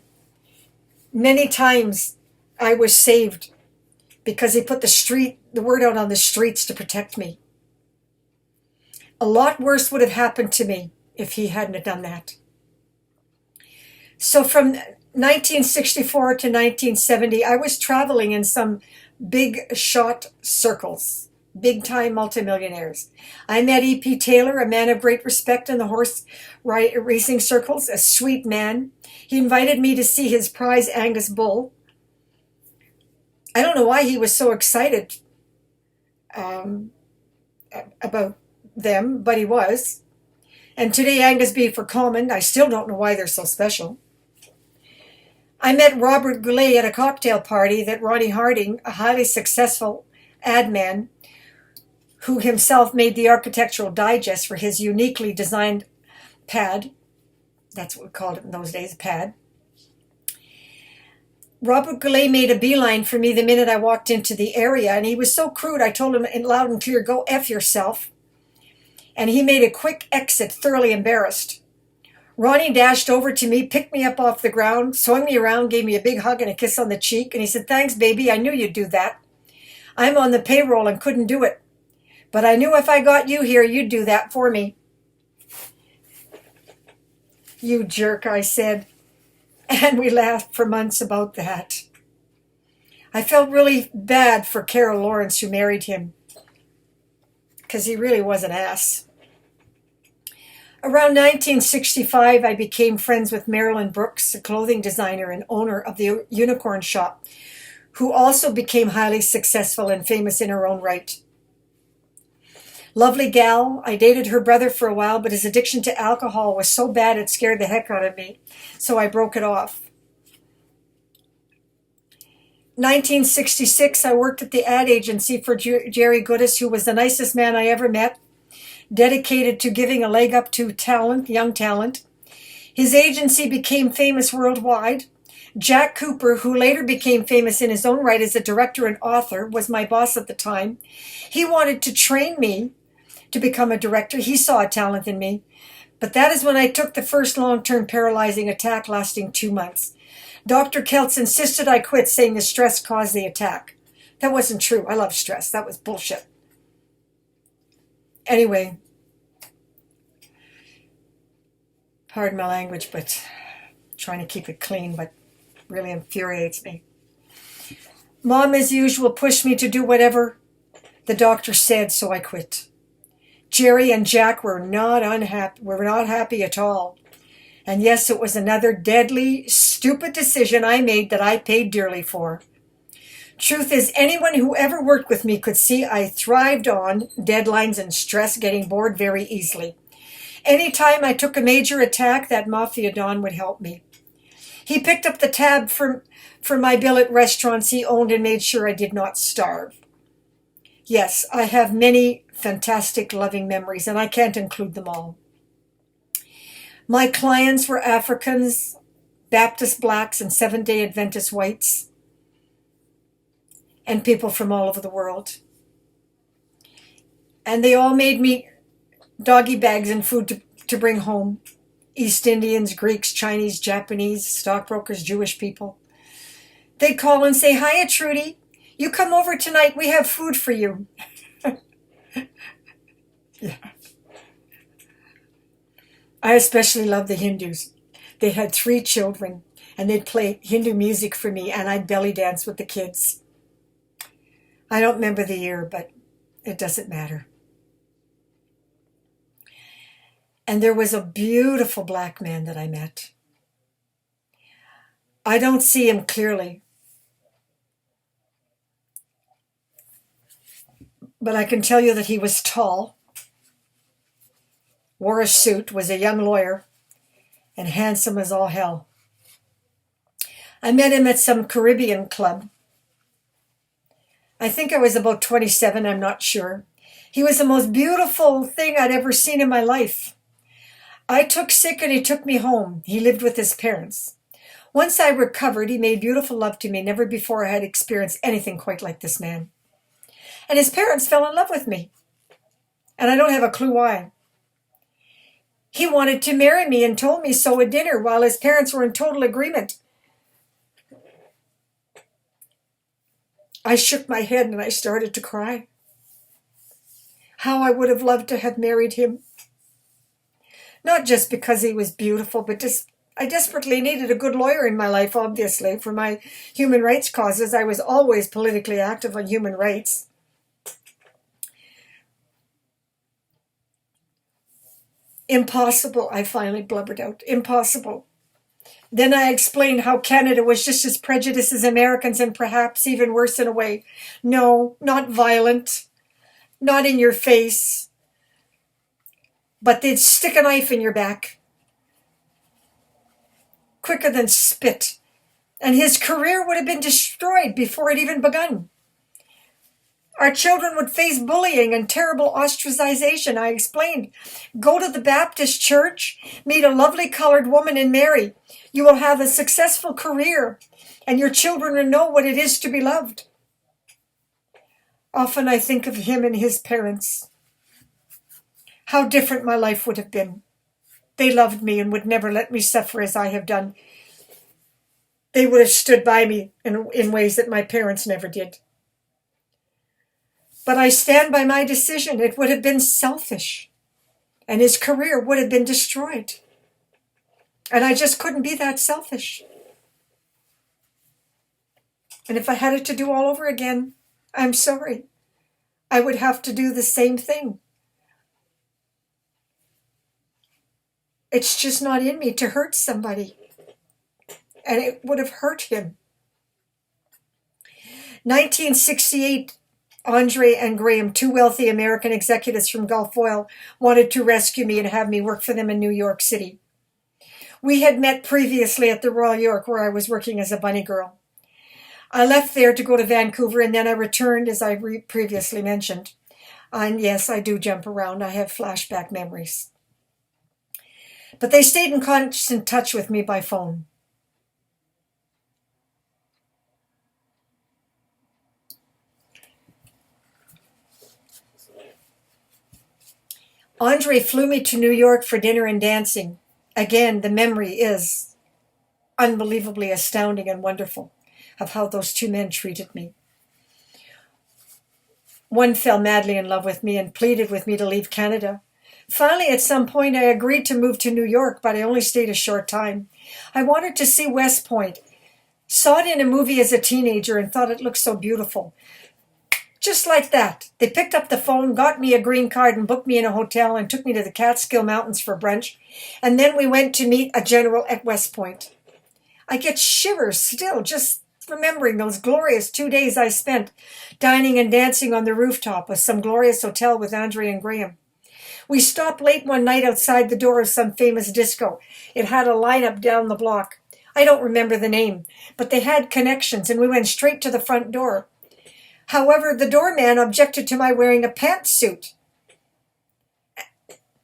many times I was saved because he put the word out on the streets to protect me. A lot worse would have happened to me if he hadn't done that. So from 1964 to 1970, I was traveling in some big shot circles, big time multimillionaires. I met E.P. Taylor, a man of great respect in the horse racing circles, a sweet man. He invited me to see his prize Angus bull. I don't know why he was so excited about them, but he was. And today Angus beef are common. I still don't know why they're so special. I met Robert Goulet at a cocktail party that Ronnie Harding, a highly successful ad man, who himself made the Architectural Digest for his uniquely designed pad. That's what we called it in those days, a pad. Robert Goulet made a beeline for me the minute I walked into the area, and he was so crude, I told him in loud and clear, "Go F yourself." And he made a quick exit, thoroughly embarrassed. Ronnie dashed over to me, picked me up off the ground, swung me around, gave me a big hug and a kiss on the cheek, and he said, "Thanks, baby, I knew you'd do that. I'm on the payroll and couldn't do it. But I knew if I got you here, you'd do that for me." "You jerk," I said. And we laughed for months about that. I felt really bad for Carol Lawrence, who married him, because he really was an ass. Around 1965, I became friends with Marilyn Brooks, a clothing designer and owner of the Unicorn Shop, who also became highly successful and famous in her own right. Lovely gal. I dated her brother for a while, but his addiction to alcohol was so bad it scared the heck out of me, so I broke it off. 1966, I worked at the ad agency for Jerry Goodis, who was the nicest man I ever met, dedicated to giving a leg up to talent, young talent. His agency became famous worldwide. Jack Cooper, who later became famous in his own right as a director and author, was my boss at the time. He wanted to train me to become a director. He saw a talent in me. But that is when I took the first long-term paralyzing attack lasting 2 months. Dr. Keltz insisted I quit, saying the stress caused the attack. That wasn't true. I love stress. That was bullshit. Anyway, pardon my language, but trying to keep it clean, but really infuriates me. Mom, as usual, pushed me to do whatever the doctor said, so I quit. Jerry and Jack were not happy at all. And yes, it was another deadly, stupid decision I made that I paid dearly for. Truth is, anyone who ever worked with me could see I thrived on deadlines and stress, getting bored very easily. Anytime I took a major attack, that Mafia Don would help me. He picked up the tab for my bill at restaurants he owned and made sure I did not starve. Yes, I have many fantastic, loving memories, and I can't include them all. My clients were Africans, Baptist blacks, and Seventh-day Adventist whites, and people from all over the world. And they all made me doggy bags and food to bring home. East Indians, Greeks, Chinese, Japanese, stockbrokers, Jewish people. They'd call and say, "Hiya, Trudy. You come over tonight. We have food for you." Yeah. I especially love the Hindus. They had 3 children, and they'd play Hindu music for me, and I'd belly dance with the kids. I don't remember the year, but it doesn't matter. And there was a beautiful black man that I met. I don't see him clearly, but I can tell you that he was tall, wore a suit, was a young lawyer, and handsome as all hell. I met him at some Caribbean club. I think I was about 27, I'm not sure. He was the most beautiful thing I'd ever seen in my life. I took sick and he took me home. He lived with his parents. Once I recovered, he made beautiful love to me. Never before I had experienced anything quite like this man. And his parents fell in love with me. And I don't have a clue why. He wanted to marry me and told me so at dinner while his parents were in total agreement. I shook my head and I started to cry. How I would have loved to have married him. Not just because he was beautiful, but just I desperately needed a good lawyer in my life, obviously, for my human rights causes. I was always politically active on human rights. Impossible, I finally blubbered out. Impossible. Then I explained how Canada was just as prejudiced as Americans and perhaps even worse in a way. No, not violent, not in your face, but they'd stick a knife in your back quicker than spit, and his career would have been destroyed before it even begun. Our children would face bullying and terrible ostracization, I explained. Go to the Baptist church, meet a lovely colored woman and marry. You will have a successful career, and your children will know what it is to be loved. Often I think of him and his parents. How different my life would have been. They loved me and would never let me suffer as I have done. They would have stood by me in ways that my parents never did. But I stand by my decision. It would have been selfish, and his career would have been destroyed. And I just couldn't be that selfish. And if I had it to do all over again, I'm sorry. I would have to do the same thing. It's just not in me to hurt somebody. And it would have hurt him. 1968, Andre and Graham, two wealthy American executives from Gulf Oil, wanted to rescue me and have me work for them in New York City. We had met previously at the Royal York, where I was working as a bunny girl. I left there to go to Vancouver, and then I returned, as I previously mentioned. And yes, I do jump around. I have flashback memories. But they stayed in constant touch with me by phone. Andre flew me to New York for dinner and dancing. Again, the memory is unbelievably astounding and wonderful of how those two men treated me. One fell madly in love with me and pleaded with me to leave Canada. Finally, at some point, I agreed to move to New York, but I only stayed a short time. I wanted to see West Point. Saw it in a movie as a teenager and thought it looked so beautiful. Just like that, they picked up the phone, got me a green card, and booked me in a hotel and took me to the Catskill Mountains for brunch. And then we went to meet a general at West Point. I get shivers still just remembering those glorious 2 days I spent dining and dancing on the rooftop of some glorious hotel with Andre and Graham. We stopped late one night outside the door of some famous disco. It had a lineup down the block. I don't remember the name, but they had connections, and we went straight to the front door. However, the doorman objected to my wearing a pantsuit,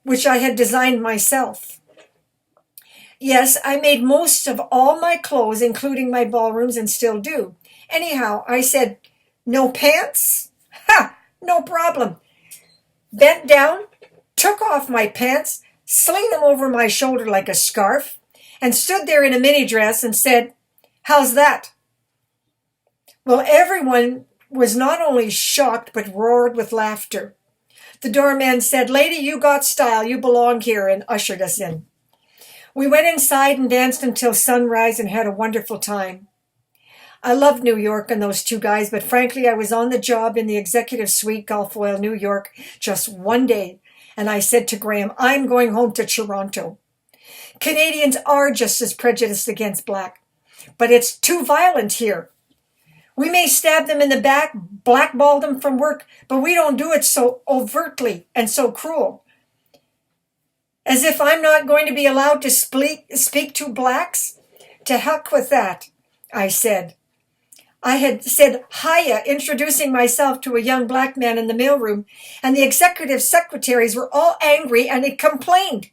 which I had designed myself. Yes, I made most of all my clothes, including my ballrooms, and still do. Anyhow, I said, "No pants? Ha! No problem." Bent down, took off my pants, sling them over my shoulder like a scarf, and stood there in a mini dress and said, "How's that?" Well, everyone was not only shocked, but roared with laughter. The doorman said, "Lady, you got style. You belong here," and ushered us in. We went inside and danced until sunrise and had a wonderful time. I loved New York and those two guys, but frankly, I was on the job in the executive suite, Gulf Oil, New York, just one day, and I said to Graham, "I'm going home to Toronto." Canadians are just as prejudiced against black, but it's too violent here. We may stab them in the back, blackball them from work, but we don't do it so overtly and so cruel. As if I'm not going to be allowed to speak to blacks? To heck with that, I said. I had said hiya, introducing myself to a young black man in the mailroom, and the executive secretaries were all angry and had complained.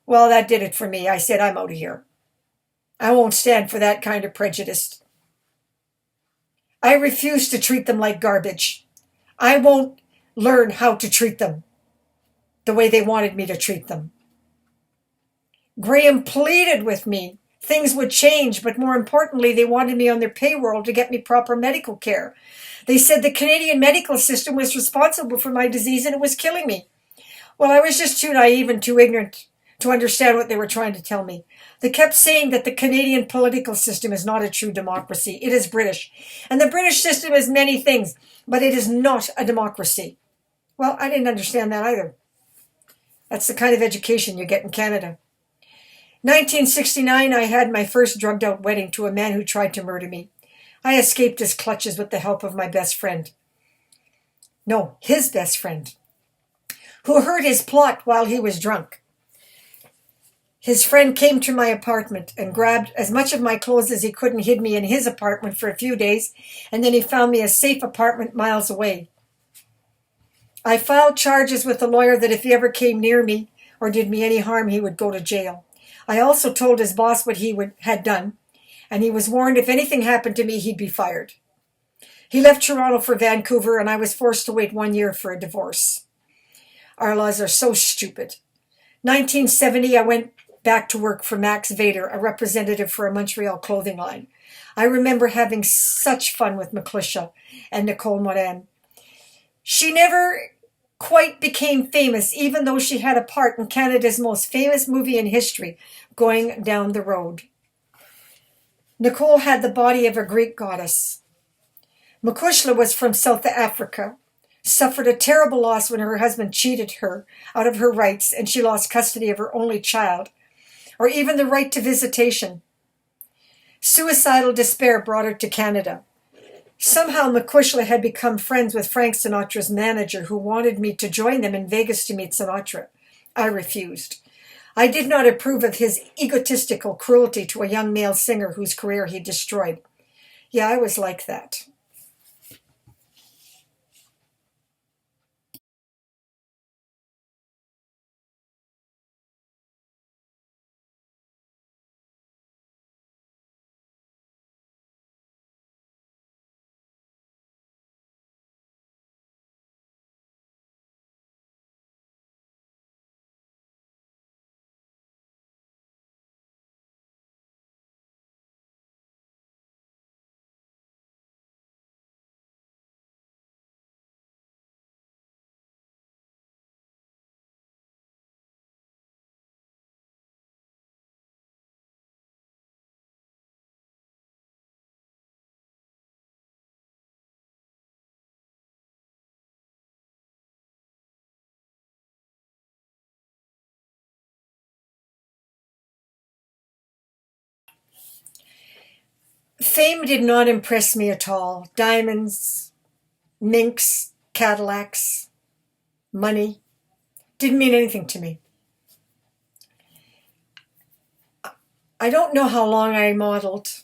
Well, that did it for me. I said, "I'm out of here. I won't stand for that kind of prejudice. I refuse to treat them like garbage. I won't learn how to treat them the way they wanted me to treat them." Graham pleaded with me things would change, but more importantly, they wanted me on their payroll to get me proper medical care. They said the Canadian medical system was responsible for my disease and it was killing me. Well, I was just too naive and too ignorant to understand what they were trying to tell me. They kept saying that the Canadian political system is not a true democracy. It is British. And the British system is many things, but it is not a democracy. Well, I didn't understand that either. That's the kind of education you get in Canada. 1969, I had my first drugged-out wedding to a man who tried to murder me. I escaped his clutches with the help of my best friend. No, his best friend, who heard his plot while he was drunk. His friend came to my apartment and grabbed as much of my clothes as he could and hid me in his apartment for a few days, and then he found me a safe apartment miles away. I filed charges with the lawyer that if he ever came near me or did me any harm, he would go to jail. I also told his boss what he had done, and he was warned if anything happened to me, he'd be fired. He left Toronto for Vancouver, and I was forced to wait 1 year for a divorce. Our laws are so stupid. 1970, I went back to work for Max Vader, a representative for a Montreal clothing line. I remember having such fun with McClisha and Nicole Morin. She never quite became famous, even though she had a part in Canada's most famous movie in history, Going Down the Road. Nicole had the body of a Greek goddess. Makushla was from South Africa, suffered a terrible loss when her husband cheated her out of her rights and she lost custody of her only child, or even the right to visitation. Suicidal despair brought her to Canada. Somehow Makushla had become friends with Frank Sinatra's manager, who wanted me to join them in Vegas to meet Sinatra. I refused. I did not approve of his egotistical cruelty to a young male singer whose career he destroyed. Yeah, I was like that. Fame did not impress me at all. Diamonds, minks, Cadillacs, money didn't mean anything to me. I don't know how long I modeled.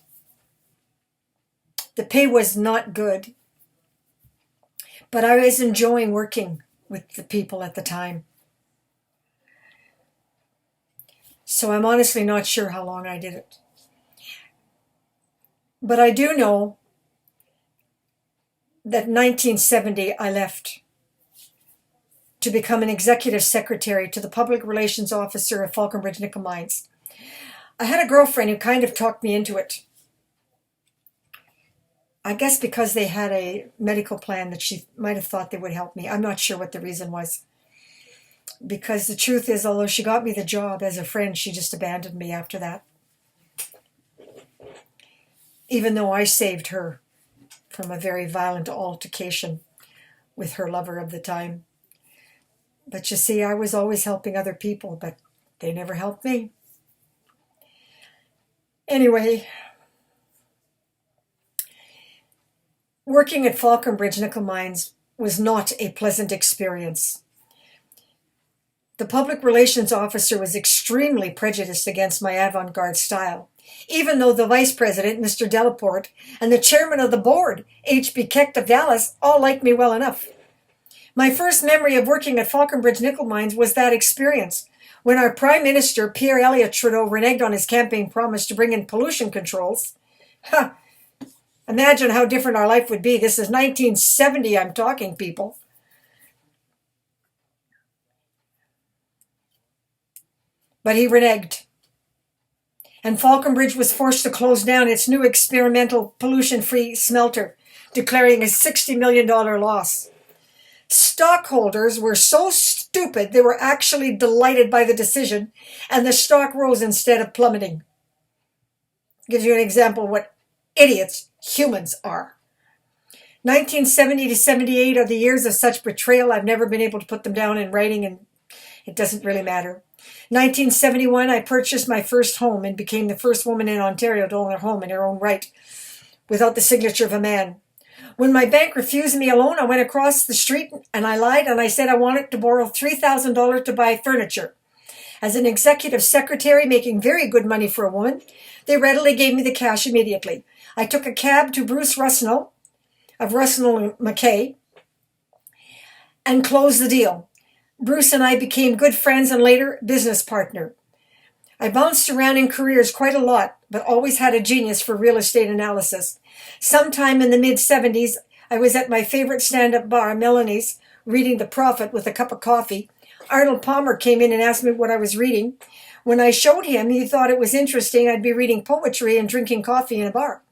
The pay was not good, but I was enjoying working with the people at the time. So I'm honestly not sure how long I did it. But I do know that in 1970 I left to become an executive secretary to the public relations officer of Falconbridge Nickel Mines. I had a girlfriend who kind of talked me into it. I guess because they had a medical plan that she might have thought they would help me. I'm not sure what the reason was. Because the truth is, although she got me the job as a friend, she just abandoned me after that. Even though I saved her from a very violent altercation with her lover of the time. But you see, I was always helping other people, but they never helped me. Anyway, working at Falconbridge Nickel Mines was not a pleasant experience. The public relations officer was extremely prejudiced against my avant-garde style, even though the vice president, Mr. Delaporte, and the chairman of the board, H.B. Keck of Dallas, all liked me well enough. My first memory of working at Falconbridge Nickel Mines was that experience, when our Prime Minister, Pierre Elliott Trudeau, reneged on his campaign promise to bring in pollution controls. Ha! Imagine how different our life would be. This is 1970 I'm talking, people. But he reneged. and Falconbridge was forced to close down its new experimental pollution-free smelter, declaring a $60 million loss. Stockholders were so stupid they were actually delighted by the decision, and the stock rose instead of plummeting. Gives you an example of what idiots humans are. 1970 to 78 are the years of such betrayal. I've never been able to put them down in writing, and it doesn't really matter. 1971, I purchased my first home and became the first woman in Ontario to own a home in her own right, without the signature of a man. When my bank refused me a loan, I went across the street and I lied and I said I wanted to borrow $3,000 to buy furniture. As an executive secretary making very good money for a woman, they readily gave me the cash immediately. I took a cab to Bruce Rusnell of Rusnell McKay and closed the deal. Bruce and I became good friends and later business partner. I bounced around in careers quite a lot, but always had a genius for real estate analysis. Sometime in the mid-70s, I was at my favorite stand-up bar, Melanie's, reading The Prophet with a cup of coffee. Arnold Palmer came in and asked me what I was reading. When I showed him, he thought it was interesting I'd be reading poetry and drinking coffee in a bar.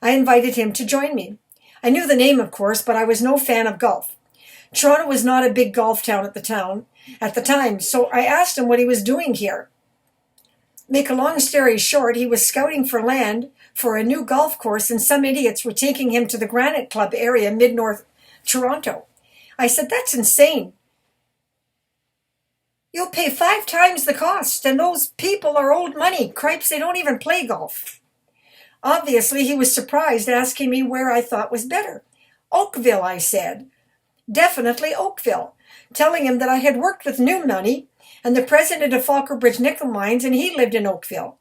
I invited him to join me. I knew the name, of course, but I was no fan of golf. Toronto was not a big golf town at the time, so I asked him what he was doing here. Make a long story short, he was scouting for land for a new golf course, and some idiots were taking him to the Granite Club area, mid-north Toronto. I said, that's insane. You'll pay 5 times the cost, and those people are old money. Cripes, they don't even play golf. Obviously, he was surprised, asking me where I thought was better. Oakville, I said. Definitely Oakville. Telling him that I had worked with New Money and the president of Falconbridge Nickel Mines, and he lived in Oakville.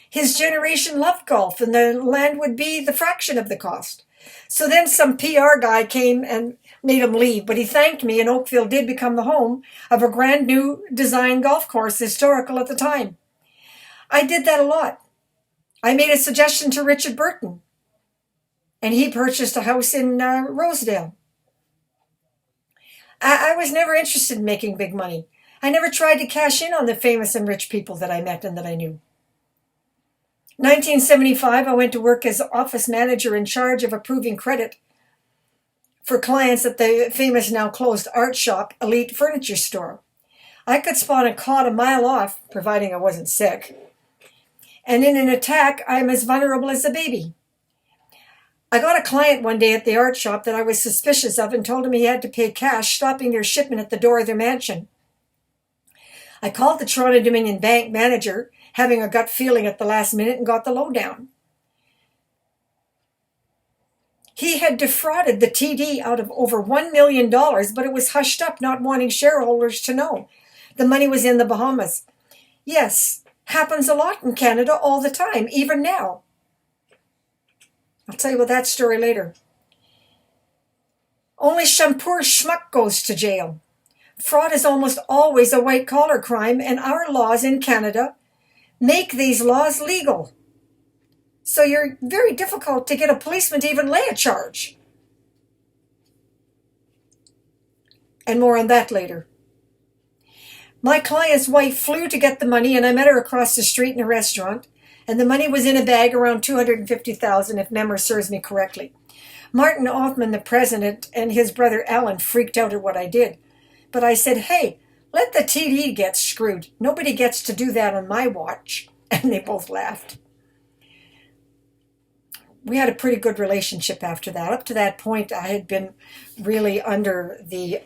His generation loved golf, and the land would be the fraction of the cost. So then some PR guy came and made him leave, but he thanked me, and Oakville did become the home of a brand new design golf course, historical at the time. I did that a lot. I made a suggestion to Richard Burton, and he purchased a house in Rosedale. I was never interested in making big money. I never tried to cash in on the famous and rich people that I met and that I knew. 1975, I went to work as office manager in charge of approving credit for clients at the famous now closed art shop, Elite Furniture Store. I could spawn a cod a mile off, providing I wasn't sick. And in an attack, I'm as vulnerable as a baby. I got a client one day at the art shop that I was suspicious of and told him he had to pay cash, stopping their shipment at the door of their mansion. I called the Toronto Dominion Bank manager, having a gut feeling at the last minute, and got the lowdown. He had defrauded the TD out of over $1 million, but it was hushed up, not wanting shareholders to know. The money was in the Bahamas. Yes, happens a lot in Canada all the time, even now. I'll tell you about that story later. Only some poor schmuck goes to jail. Fraud is almost always a white-collar crime, and our laws in Canada make these laws legal. So you're very difficult to get a policeman to even lay a charge. And more on that later. My client's wife flew to get the money, and I met her across the street in a restaurant, and the money was in a bag around $250,000, if memory serves me correctly. Martin Hoffman, the president, and his brother Alan freaked out at what I did. But I said, hey, let the TD get screwed. Nobody gets to do that on my watch. And they both laughed. We had a pretty good relationship after that. Up to that point, I had been really under the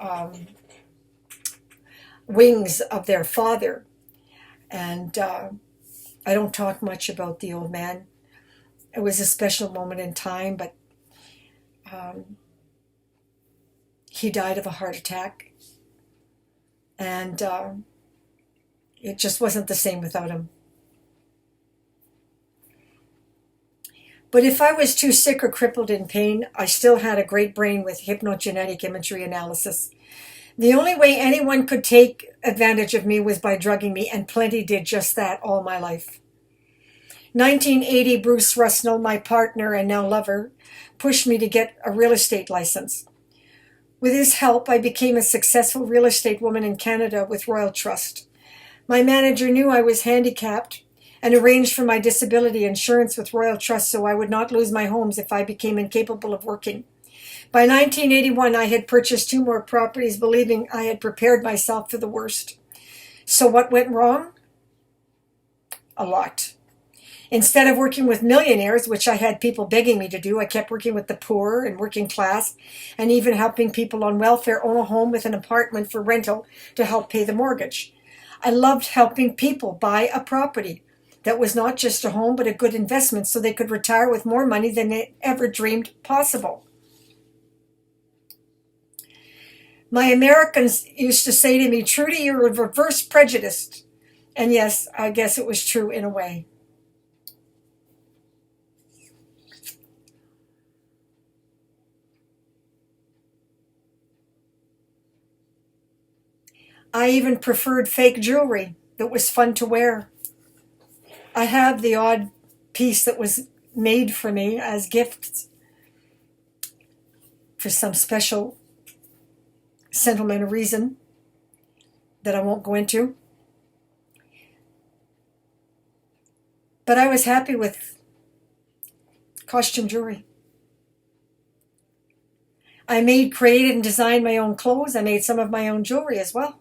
wings of their father. And I don't talk much about the old man. It was a special moment in time, but he died of a heart attack. And it just wasn't the same without him. But if I was too sick or crippled in pain, I still had a great brain with hypnogenetic imagery analysis. The only way anyone could take advantage of me was by drugging me, and plenty did just that all my life. 1980, Bruce Rusnell, my partner and now lover, pushed me to get a real estate license. With his help, I became a successful real estate woman in Canada with Royal Trust. My manager knew I was handicapped, and arranged for my disability insurance with Royal Trust so I would not lose my homes if I became incapable of working. By 1981, I had purchased 2 more properties, believing I had prepared myself for the worst. So what went wrong? A lot. Instead of working with millionaires, which I had people begging me to do, I kept working with the poor and working class, and even helping people on welfare own a home with an apartment for rental to help pay the mortgage. I loved helping people buy a property that was not just a home, but a good investment so they could retire with more money than they ever dreamed possible. My Americans used to say to me, "Trudy, you're a reverse prejudiced." And yes, I guess it was true in a way. I even preferred fake jewelry that was fun to wear. I have the odd piece that was made for me as gifts for some special sentimental reason that I won't go into. But I was happy with costume jewelry. I made, created, and designed my own clothes. I made some of my own jewelry as well.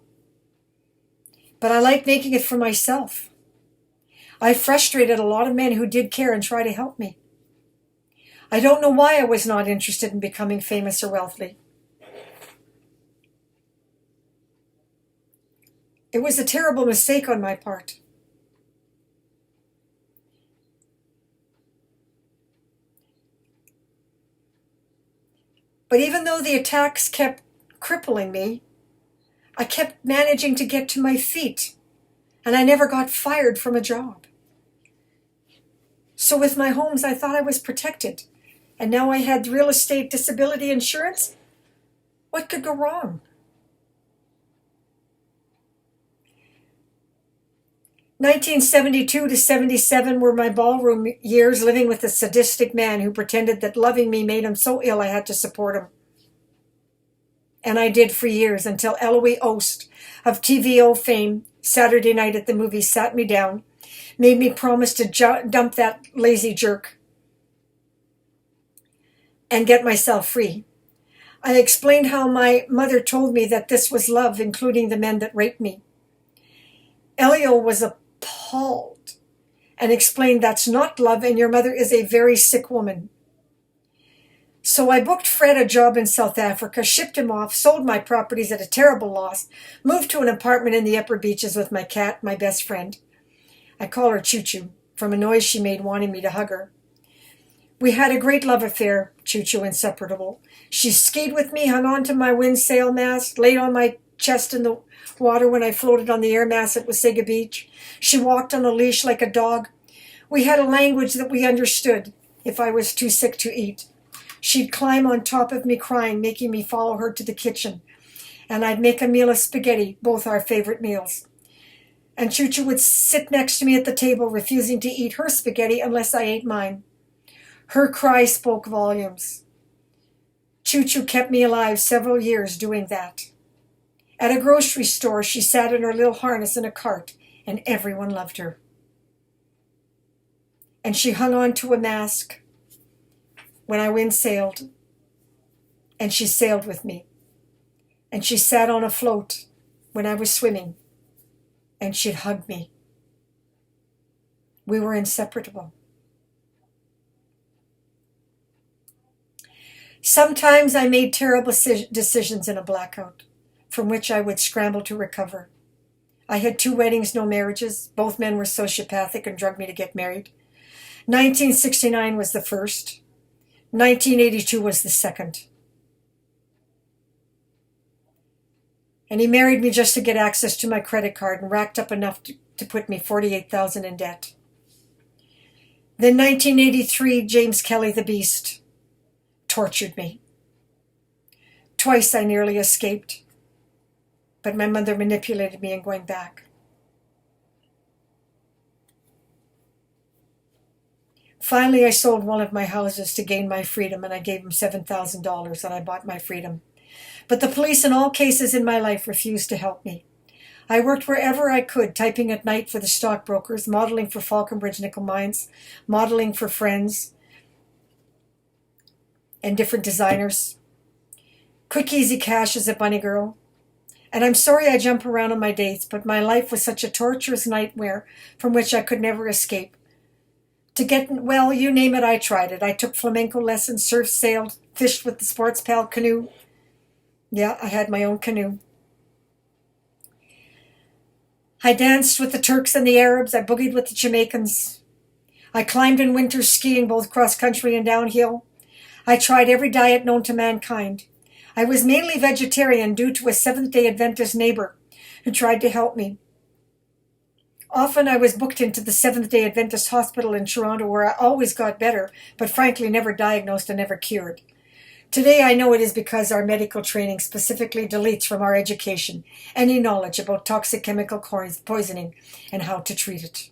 But I like making it for myself. I frustrated a lot of men who did care and try to help me. I don't know why I was not interested in becoming famous or wealthy. It was a terrible mistake on my part. But even though the attacks kept crippling me, I kept managing to get to my feet, and I never got fired from a job. So with my homes, I thought I was protected, and now I had real estate disability insurance. What could go wrong? 1972 to 77 were my ballroom years, living with a sadistic man who pretended that loving me made him so ill I had to support him. And I did for years, until Eloise Ost of TVO fame, Saturday Night at the Movies, sat me down, made me promise to dump that lazy jerk and get myself free. I explained how my mother told me that this was love, including the men that raped me. Elio was appalled and explained that's not love, and your mother is a very sick woman. So I booked Fred a job in South Africa, shipped him off, sold my properties at a terrible loss, moved to an apartment in the Upper Beaches with my cat, my best friend. I call her Choo Choo, from a noise she made wanting me to hug her. We had a great love affair, Choo Choo inseparable. She skied with me, hung on to my windsail mast, laid on my chest in the water when I floated on the air mass at Wasaga Beach. She walked on a leash like a dog. We had a language that we understood if I was too sick to eat. She'd climb on top of me crying, making me follow her to the kitchen. And I'd make a meal of spaghetti, both our favorite meals. And Choo Choo would sit next to me at the table, refusing to eat her spaghetti unless I ate mine. Her cry spoke volumes. Choo Choo kept me alive several years doing that. At a grocery store, she sat in her little harness in a cart, and everyone loved her. And she hung on to a mast when I windsailed, and she sailed with me. And she sat on a float when I was swimming, and she'd hug me. We were inseparable. Sometimes I made terrible decisions in a blackout, from which I would scramble to recover. I had 2 weddings, no marriages. Both men were sociopathic and drugged me to get married. 1969 was the first. 1982 was the second. And he married me just to get access to my credit card and racked up enough to put me $48,000 in debt. Then 1983, James Kelly the Beast tortured me. Twice I nearly escaped, but my mother manipulated me in going back. Finally, I sold one of my houses to gain my freedom, and I gave him $7,000, and I bought my freedom. But the police in all cases in my life refused to help me. I worked wherever I could, typing at night for the stockbrokers, modeling for Falconbridge Nickel Mines, modeling for friends and different designers. Quick, easy cash as a bunny girl. And I'm sorry I jump around on my dates, but my life was such a torturous nightmare from which I could never escape. To get, well, you name it, I tried it. I took flamenco lessons, surf, sailed, fished with the sports pal canoe. Yeah, I had my own canoe. I danced with the Turks and the Arabs. I boogied with the Jamaicans. I climbed in winter skiing both cross-country and downhill. I tried every diet known to mankind. I was mainly vegetarian due to a Seventh-day Adventist neighbor who tried to help me. Often I was booked into the Seventh-day Adventist hospital in Toronto where I always got better, but frankly never diagnosed and never cured. Today I know it is because our medical training specifically deletes from our education any knowledge about toxic chemical poisoning and how to treat it.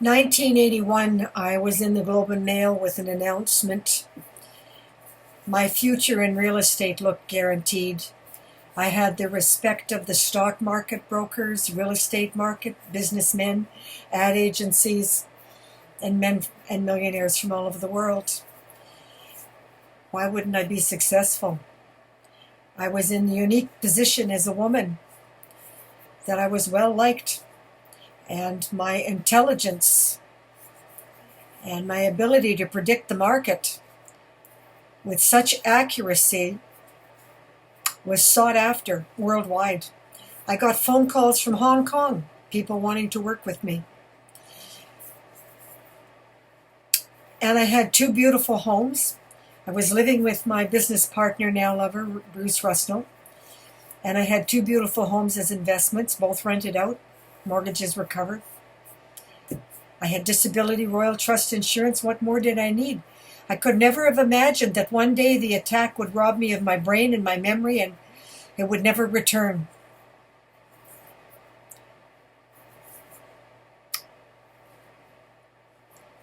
In 1981, I was in the Globe and Mail with an announcement. My future in real estate looked guaranteed. I had the respect of the stock market brokers, real estate market, businessmen, ad agencies, and men and millionaires from all over the world. Why wouldn't I be successful? I was in the unique position as a woman that I was well liked, and my intelligence and my ability to predict the market with such accuracy was sought after worldwide. I got phone calls from Hong Kong, people wanting to work with me. And I had two beautiful homes. I was living with my business partner, now lover, Bruce Rusnell. And I had two beautiful homes as investments, both rented out. Mortgages were covered. I had disability, royal trust insurance. What more did I need? I could never have imagined that one day the attack would rob me of my brain and my memory and it would never return.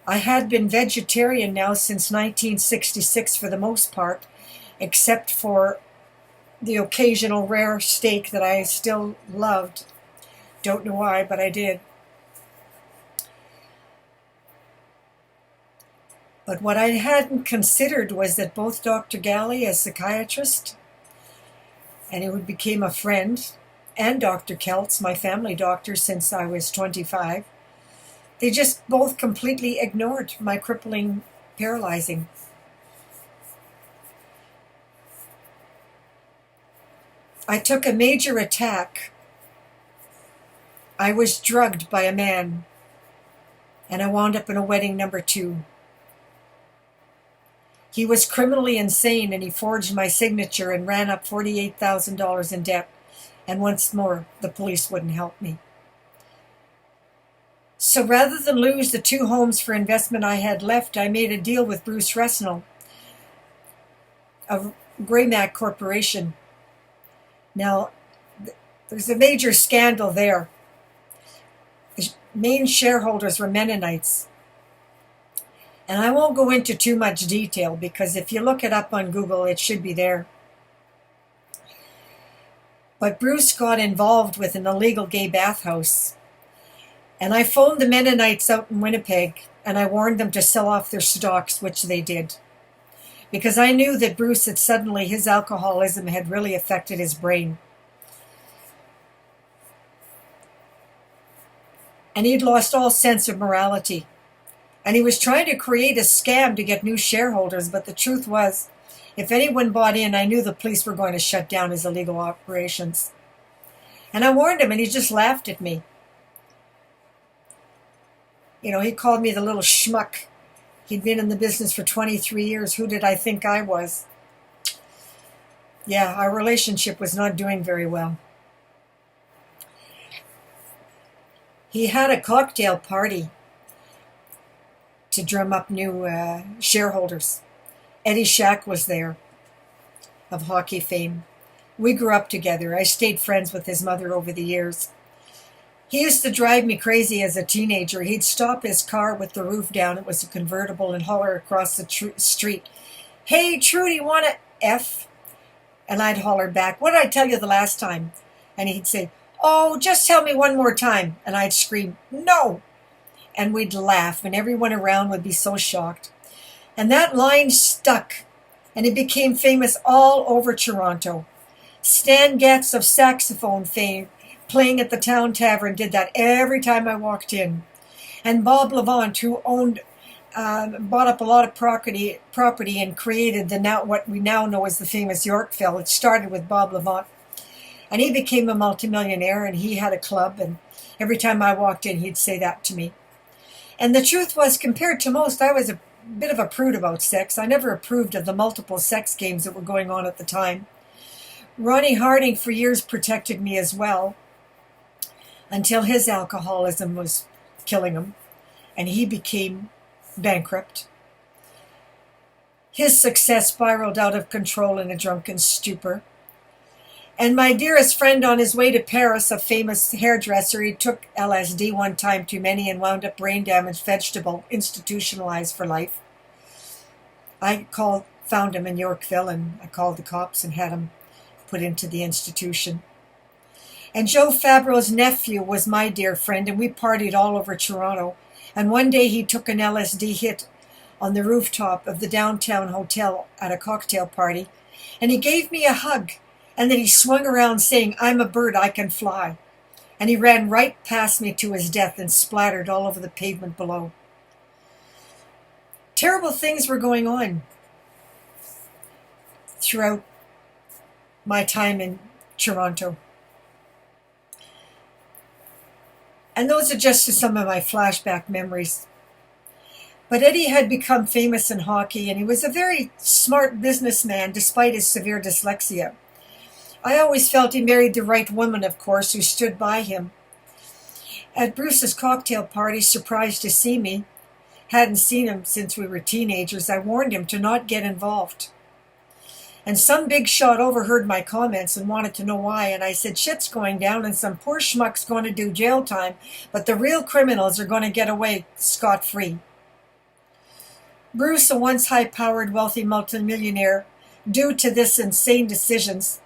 I had been vegetarian now since 1966 for the most part, except for the occasional rare steak that I still loved. Don't know why, but I did. But what I hadn't considered was that both Dr. Galley, a psychiatrist, and who became a friend, and Dr. Keltz, my family doctor since I was 25, they just both completely ignored my crippling, paralyzing. I took a major attack. I was drugged by a man, and I wound up in a wedding number 2. He was criminally insane, and he forged my signature and ran up $48,000 in debt. And once more, the police wouldn't help me. So rather than lose the 2 homes for investment I had left, I made a deal with Bruce Rusnell of Graymac Corporation. Now, there's a major scandal there. The main shareholders were Mennonites. And I won't go into too much detail because if you look it up on Google, it should be there. But Bruce got involved with an illegal gay bathhouse. And I phoned the Mennonites out in Winnipeg and I warned them to sell off their stocks, which they did. Because I knew that Bruce had suddenly, his alcoholism had really affected his brain. and he'd lost all sense of morality. And he was trying to create a scam to get new shareholders, but the truth was, if anyone bought in, I knew the police were going to shut down his illegal operations. And I warned him, and he just laughed at me. He called me the little schmuck. He'd been in the business for 23 years. Who did I think I was? Yeah, our relationship was not doing very well. He had a cocktail party to drum up new shareholders. Eddie Shack was there, of hockey fame. We grew up together. I stayed friends with his mother over the years. He used to drive me crazy as a teenager. He'd stop his car with the roof down. It was a convertible, and holler across the street, "Hey, Trudy, want a F?" And I'd holler back, "What did I tell you the last time?" And he'd say, "Oh, just tell me one more time." And I'd scream, "No." And we'd laugh, and everyone around would be so shocked. And that line stuck, and it became famous all over Toronto. Stan Getz of saxophone fame, playing at the Town Tavern, did that every time I walked in. And Bob Levant, who bought up a lot of property and created what we now know as the famous Yorkville. It started with Bob Levant. And he became a multimillionaire, and he had a club, and every time I walked in, he'd say that to me. And the truth was, compared to most, I was a bit of a prude about sex. I never approved of the multiple sex games that were going on at the time. Ronnie Harding for years protected me as well, until his alcoholism was killing him, and he became bankrupt. His success spiraled out of control in a drunken stupor. And my dearest friend, on his way to Paris, a famous hairdresser, he took LSD one time too many and wound up brain-damaged vegetable, institutionalized for life. I found him in Yorkville, and I called the cops and had him put into the institution. And Joe Fabreau's nephew was my dear friend, and we partied all over Toronto. And one day he took an LSD hit on the rooftop of the downtown hotel at a cocktail party, and he gave me a hug, and then he swung around saying, "I'm a bird, I can fly." And he ran right past me to his death and splattered all over the pavement below. Terrible things were going on throughout my time in Toronto. And those are just some of my flashback memories. But Eddie had become famous in hockey, and he was a very smart businessman despite his severe dyslexia. I always felt he married the right woman, of course, who stood by him. At Bruce's cocktail party, surprised to see me, hadn't seen him since we were teenagers, I warned him to not get involved. And some big shot overheard my comments and wanted to know why, and I said, "Shit's going down and some poor schmuck's going to do jail time, but the real criminals are going to get away scot-free." Bruce, a once high-powered, wealthy multimillionaire, due to this insane decisions,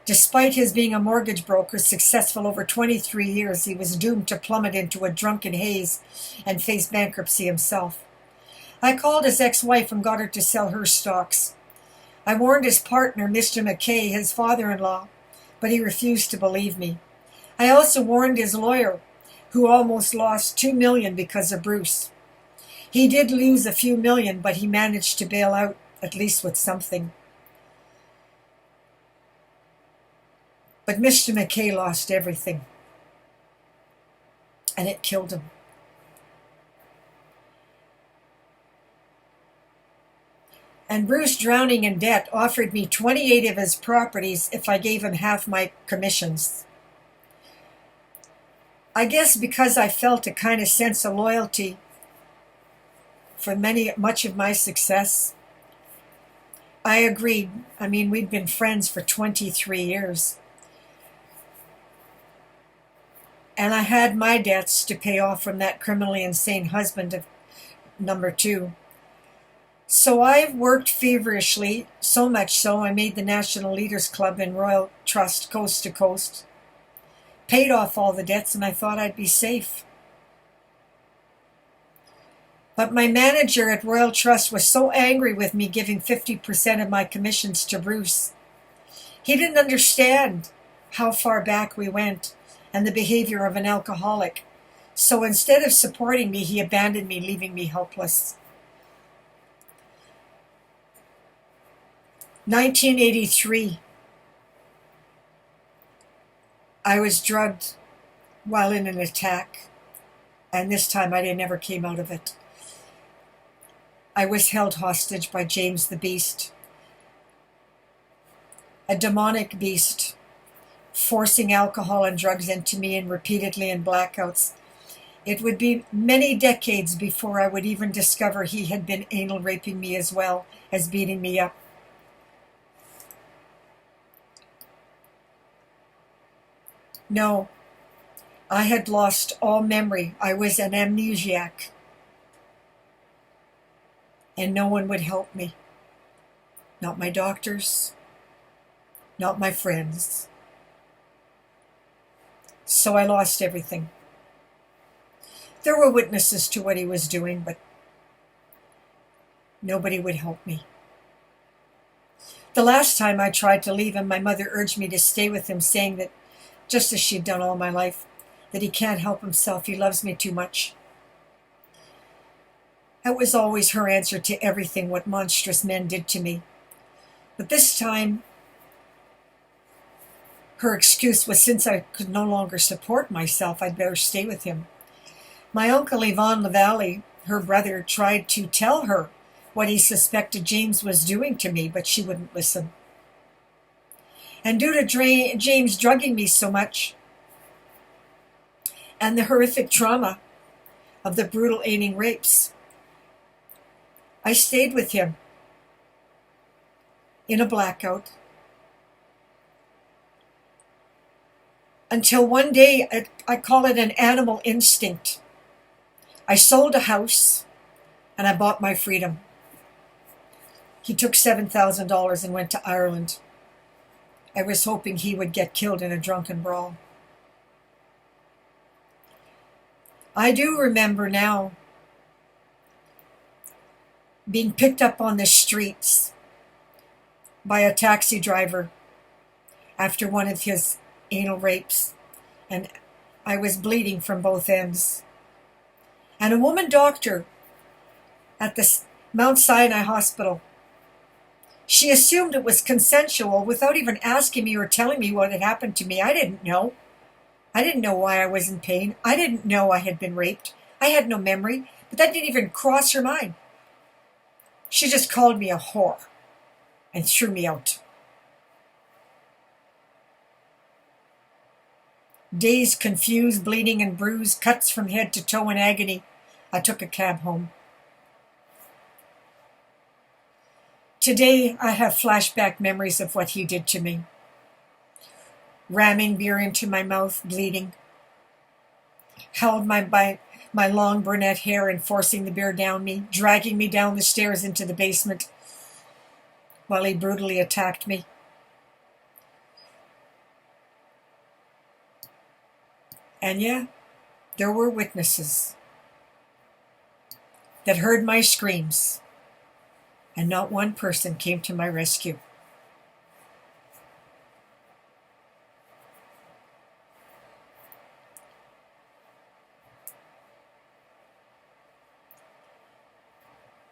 despite his being a mortgage broker successful over 23 years, he was doomed to plummet into a drunken haze and face bankruptcy himself. I called his ex-wife and got her to sell her stocks. I warned his partner, Mr. McKay, his father-in-law, but he refused to believe me. I also warned his lawyer, who almost lost $2 million because of Bruce. He did lose a few million, but he managed to bail out, at least with something. But Mr. McKay lost everything, and it killed him. And Bruce, drowning in debt, offered me 28 of his properties if I gave him half my commissions. I guess because I felt a kind of sense of loyalty for much of my success, I agreed. I mean, we'd been friends for 23 years. And I had my debts to pay off from that criminally insane husband of number 2. So I worked feverishly, so much so I made the National Leaders Club in Royal Trust coast to coast, paid off all the debts, and I thought I'd be safe. But my manager at Royal Trust was so angry with me giving 50% of my commissions to Bruce. He didn't understand how far back we went and the behavior of an alcoholic. So instead of supporting me, he abandoned me, leaving me helpless. 1983, I was drugged while in an attack, and this time I never came out of it. I was held hostage by James the Beast, a demonic beast, forcing alcohol and drugs into me and repeatedly in blackouts. It would be many decades before I would even discover he had been anal raping me as well as beating me up. No, I had lost all memory. I was an amnesiac. And no one would help me. Not my doctors, not my friends. So I lost everything. There were witnesses to what he was doing, but nobody would help me. The last time I tried to leave him, my mother urged me to stay with him, saying that, just as she'd done all my life, that he can't help himself, he loves me too much. That was always her answer to everything what monstrous men did to me. But this time, her excuse was, since I could no longer support myself, I'd better stay with him. My uncle Yvon Lavallee, her brother, tried to tell her what he suspected James was doing to me, but she wouldn't listen. And due to James drugging me so much, and the horrific trauma of the brutal anal rapes, I stayed with him in a blackout until one day, I call it an animal instinct. I sold a house and I bought my freedom. He took $7,000 and went to Ireland. I was hoping he would get killed in a drunken brawl. I do remember now being picked up on the streets by a taxi driver after one of his anal rapes, and I was bleeding from both ends. And a woman doctor at the Mount Sinai Hospital, she assumed it was consensual without even asking me or telling me what had happened to me. I didn't know. I didn't know why I was in pain. I didn't know I had been raped. I had no memory, but that didn't even cross her mind. She just called me a whore and threw me out. Dazed, confused, bleeding and bruised, cuts from head to toe in agony, I took a cab home. Today, I have flashback memories of what he did to me. Ramming beer into my mouth, bleeding. Held by my long brunette hair and forcing the beer down me, dragging me down the stairs into the basement while he brutally attacked me. And yeah, there were witnesses that heard my screams, and not one person came to my rescue.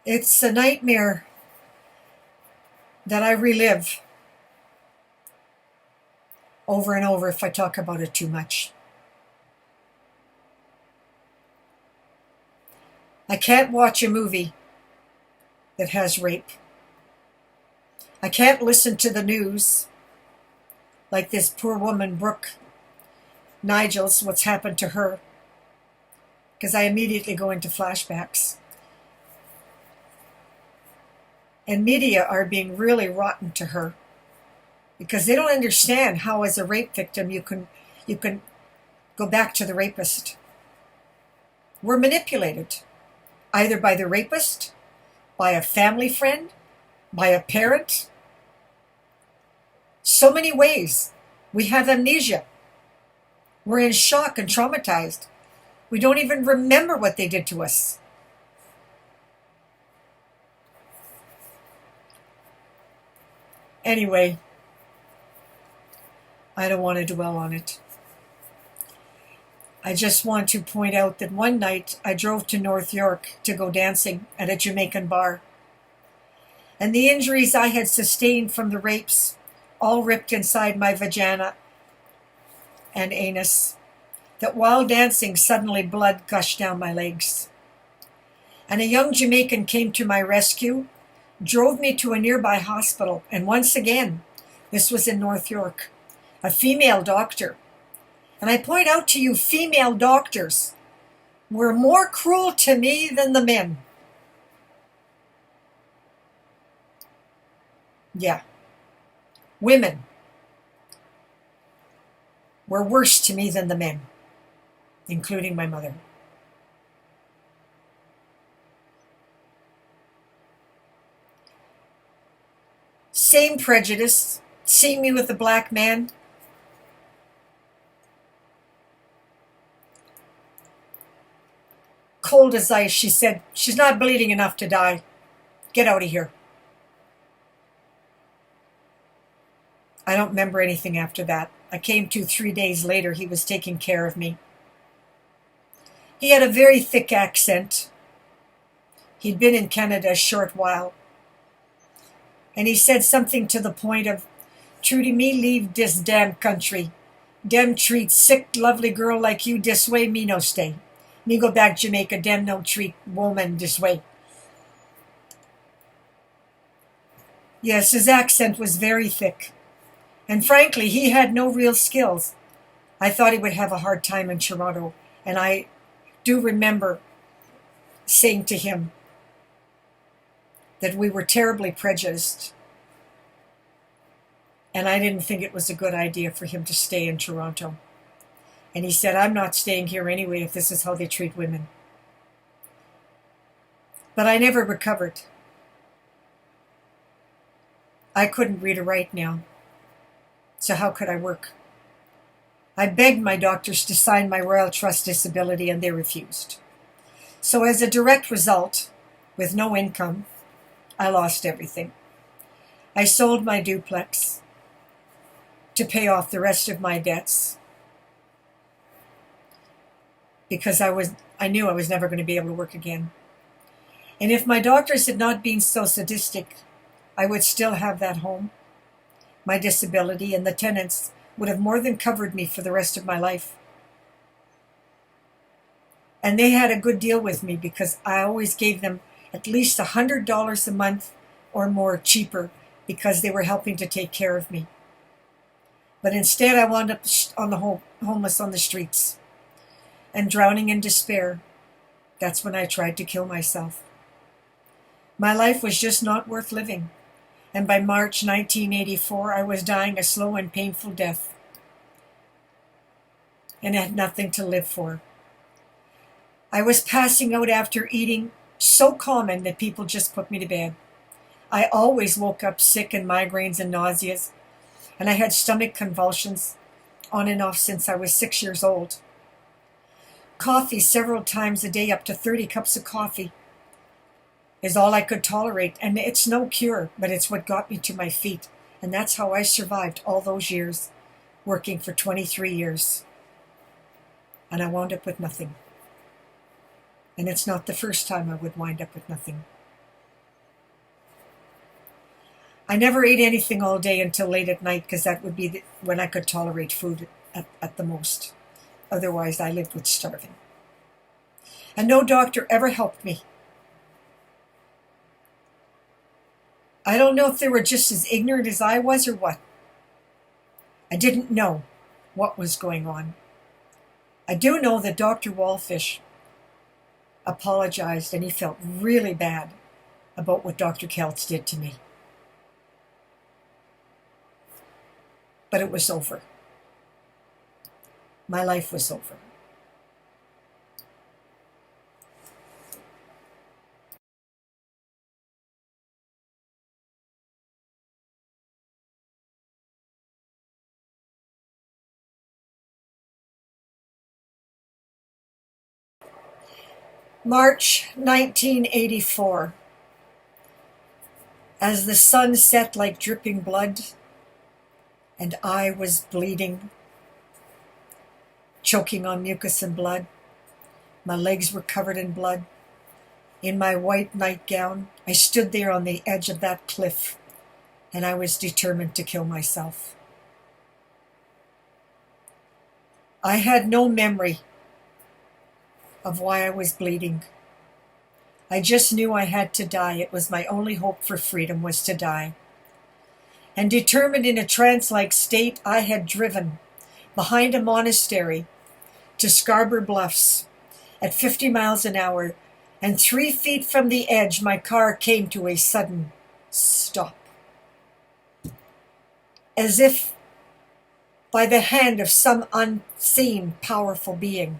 It's a nightmare that I relive over and over if I talk about it too much. I can't watch a movie that has rape. I can't listen to the news like this poor woman, Brooke Nigel's, what's happened to her, because I immediately go into flashbacks. And media are being really rotten to her because they don't understand how, as a rape victim, you can go back to the rapist. We're manipulated, either by the rapist, by a family friend, by a parent. So many ways. We have amnesia. We're in shock and traumatized. We don't even remember what they did to us. Anyway, I don't want to dwell on it. I just want to point out that one night I drove to North York to go dancing at a Jamaican bar, and the injuries I had sustained from the rapes all ripped inside my vagina and anus, that while dancing suddenly blood gushed down my legs. And a young Jamaican came to my rescue, drove me to a nearby hospital, and once again, this was in North York, a female doctor. And I point out to you, female doctors were more cruel to me than the men. Yeah. Women were worse to me than the men, including my mother. Same prejudice. Seeing me with a black man. Cold as ice, she said, "She's not bleeding enough to die. Get out of here." I don't remember anything after that. I came to 3 days later. He was taking care of me. He had a very thick accent. He'd been in Canada a short while. And he said something to the point of, "Trudy, me leave this damn country. Dem treat sick, lovely girl like you this way, me no stay. Me go back Jamaica, dem no treat woman this way." Yes, his accent was very thick. And frankly, he had no real skills. I thought he would have a hard time in Toronto. And I do remember saying to him that we were terribly prejudiced. And I didn't think it was a good idea for him to stay in Toronto. And he said, "I'm not staying here anyway if this is how they treat women." But I never recovered. I couldn't read or write now. So how could I work? I begged my doctors to sign my Royal Trust disability, and they refused. So as a direct result, with no income, I lost everything. I sold my duplex to pay off the rest of my debts because I knew I was never going to be able to work again. And if my doctors had not been so sadistic, I would still have that home. My disability and the tenants would have more than covered me for the rest of my life. And they had a good deal with me because I always gave them at least $100 a month or more cheaper because they were helping to take care of me. But instead I wound up on the homeless on the streets and drowning in despair. That's when I tried to kill myself. My life was just not worth living. And by March 1984, I was dying a slow and painful death and had nothing to live for. I was passing out after eating so common that people just put me to bed. I always woke up sick and migraines and nauseas, and I had stomach convulsions on and off since I was 6 years old. Coffee several times a day, up to 30 cups of coffee, is all I could tolerate. And it's no cure, but it's what got me to my feet. And that's how I survived all those years, working for 23 years. And I wound up with nothing. And it's not the first time I would wind up with nothing. I never ate anything all day until late at night because that would be when I could tolerate food at the most. Otherwise, I lived with starving. And no doctor ever helped me. I don't know if they were just as ignorant as I was or what. I didn't know what was going on. I do know that Dr. Wallfish apologized and he felt really bad about what Dr. Keltz did to me. But it was over. My life was over. March 1984. As the sun set like dripping blood, and I was bleeding, choking on mucus and blood. My legs were covered in blood. In my white nightgown, I stood there on the edge of that cliff, and I was determined to kill myself. I had no memory of why I was bleeding. I just knew I had to die. It was my only hope for freedom, was to die. And determined in a trance-like state, I had driven behind a monastery to Scarborough Bluffs at 50 miles an hour, and 3 feet from the edge, my car came to a sudden stop. As if by the hand of some unseen, powerful being.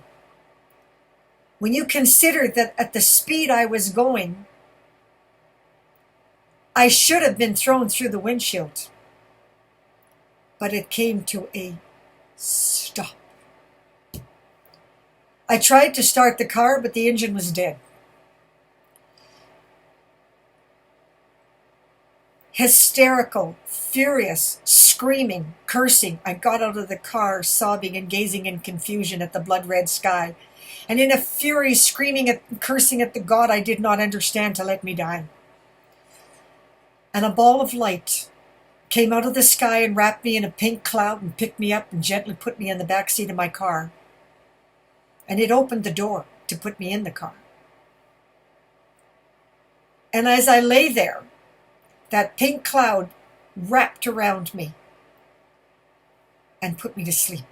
When you consider that at the speed I was going, I should have been thrown through the windshield. But it came to a stop. I tried to start the car, but the engine was dead. Hysterical, furious, screaming, cursing, I got out of the car, sobbing and gazing in confusion at the blood-red sky, and in a fury screaming and cursing at the God I did not understand to let me die. And a ball of light came out of the sky and wrapped me in a pink cloud and picked me up and gently put me in the back seat of my car. And it opened the door to put me in the car. And as I lay there, that pink cloud wrapped around me and put me to sleep.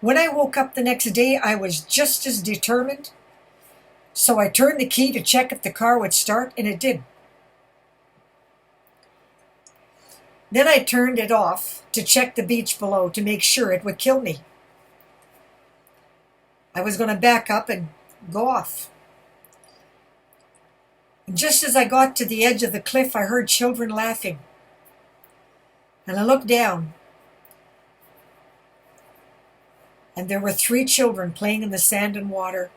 When I woke up the next day, I was just as determined. So I turned the key to check if the car would start, and it did. Then I turned it off to check the beach below to make sure it would kill me. I was going to back up and go off. And just as I got to the edge of the cliff, I heard children laughing. And I looked down. And there were 3 children playing in the sand and water,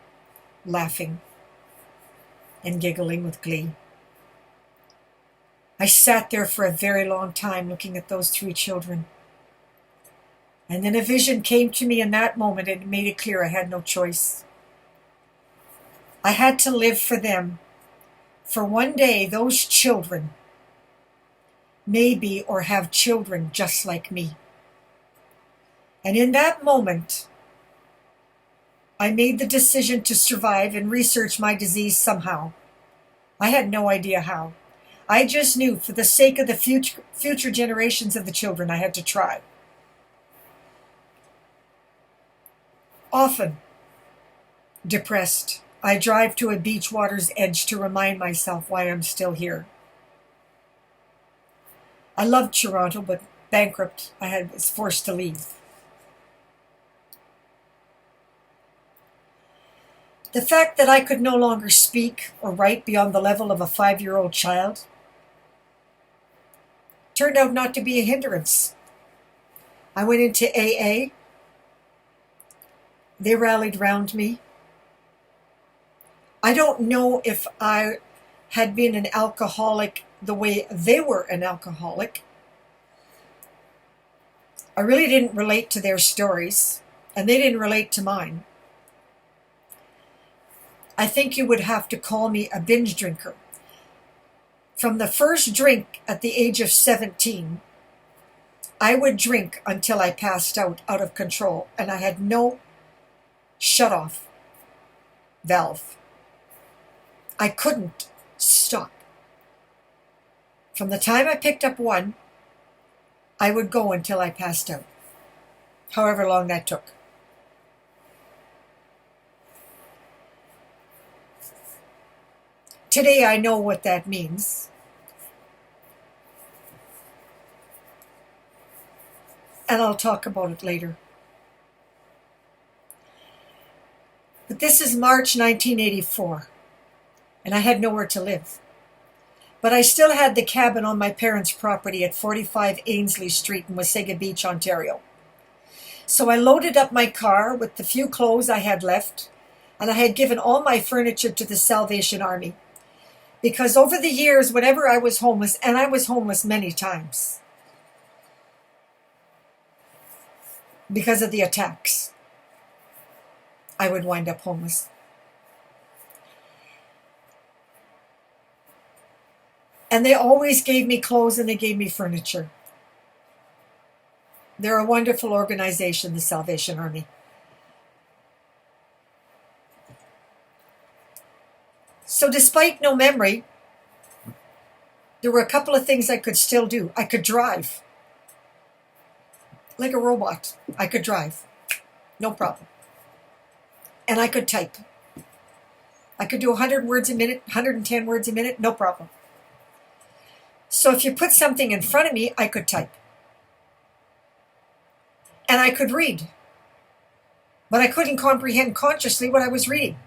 laughing and giggling with glee. I sat there for a very long time looking at those 3 children. And then a vision came to me in that moment, and it made it clear I had no choice. I had to live for them. For one day, those children may be or have children just like me. And in that moment, I made the decision to survive and research my disease somehow. I had no idea how. I just knew for the sake of the future generations of the children, I had to try. Often, depressed, I drive to a beach water's edge to remind myself why I'm still here. I loved Toronto, but bankrupt, I was forced to leave. The fact that I could no longer speak or write beyond the level of a 5-year-old child turned out not to be a hindrance. I went into AA. They rallied round me. I don't know if I had been an alcoholic the way they were an alcoholic. I really didn't relate to their stories, and they didn't relate to mine. I think you would have to call me a binge drinker. From the first drink at the age of 17, I would drink until I passed out of control, and I had no shut-off valve. I couldn't stop. From the time I picked up one, I would go until I passed out, however long that took. Today I know what that means. And I'll talk about it later. But this is March 1984, and I had nowhere to live. But I still had the cabin on my parents' property at 45 Ainslie Street in Wasaga Beach, Ontario. So I loaded up my car with the few clothes I had left, and I had given all my furniture to the Salvation Army. Because over the years, whenever I was homeless, and I was homeless many times, because of the attacks. I would wind up homeless. And they always gave me clothes and they gave me furniture. They're a wonderful organization, the Salvation Army. So despite no memory, there were a couple of things I could still do. I could drive. Like a robot. I could drive. No problem. And I could type. I could do 100 words a minute, 110 words a minute, no problem. So if you put something in front of me, I could type. And I could read. But I couldn't comprehend consciously what I was reading.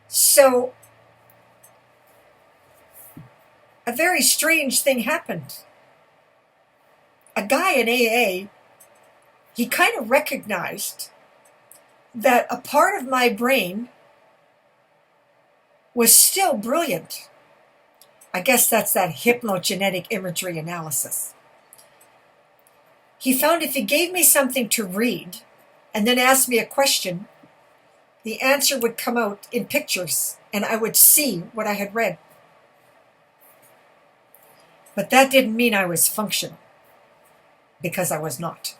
So a very strange thing happened. A guy in AA, he kind of recognized that a part of my brain was still brilliant. I guess that's that hypnogenetic imagery analysis. He found if he gave me something to read and then asked me a question, the answer would come out in pictures and I would see what I had read. But that didn't mean I was functional, because I was not.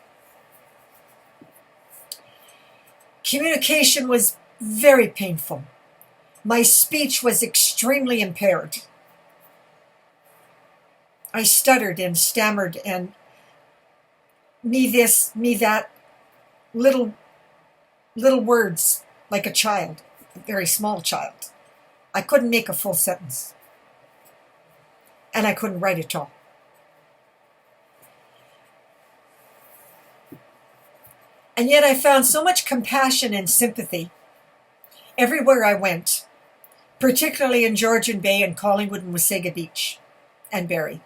Communication was very painful. My speech was extremely impaired. I stuttered and stammered and me this, me that, little words like a child, a very small child. I couldn't make a full sentence. And I couldn't write at all. And yet I found so much compassion and sympathy everywhere I went, particularly in Georgian Bay and Collingwood and Wasaga Beach and Barrie.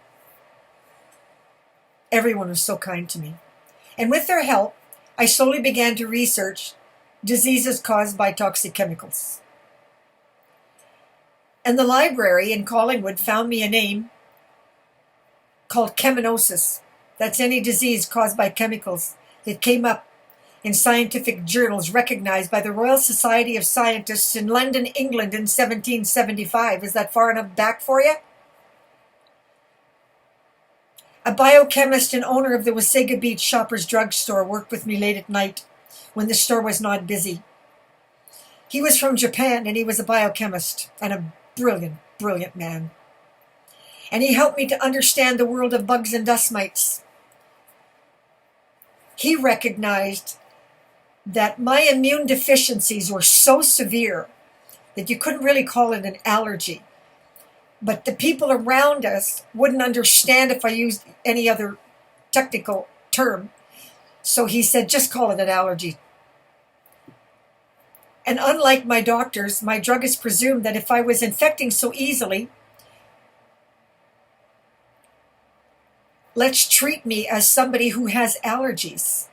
Everyone was so kind to me. And with their help, I slowly began to research diseases caused by toxic chemicals. And the library in Collingwood found me a name called cheminosis. That's any disease caused by chemicals that came up in scientific journals recognized by the Royal Society of Scientists in London, England in 1775. Is that far enough back for you? A biochemist and owner of the Wasaga Beach Shoppers Drug Store worked with me late at night when the store was not busy. He was from Japan and he was a biochemist and a brilliant, brilliant man. And he helped me to understand the world of bugs and dust mites. He recognized that my immune deficiencies were so severe that you couldn't really call it an allergy. But the people around us wouldn't understand if I used any other technical term. So he said, just call it an allergy. And unlike my doctors, my druggist presumed that if I was infecting so easily, let's treat me as somebody who has allergies.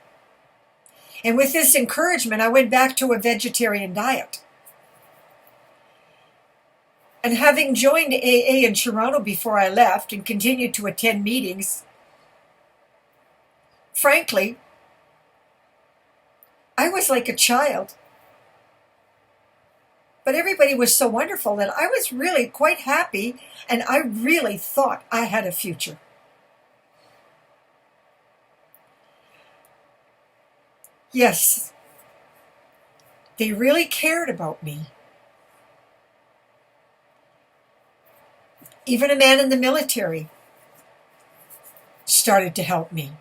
And with this encouragement, I went back to a vegetarian diet. And having joined AA in Toronto before I left and continued to attend meetings, frankly, I was like a child. But everybody was so wonderful that I was really quite happy and I really thought I had a future. Yes, they really cared about me. Even a man in the military started to help me.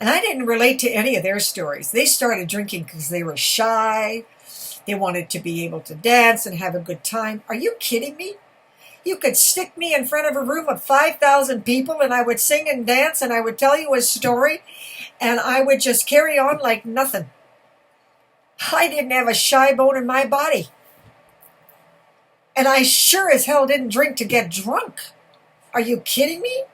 And I didn't relate to any of their stories. They started drinking because they were shy. They wanted to be able to dance and have a good time. Are you kidding me? You could stick me in front of a room of 5,000 people and I would sing and dance and I would tell you a story and I would just carry on like nothing. I didn't have a shy bone in my body. And I sure as hell didn't drink to get drunk. Are you kidding me?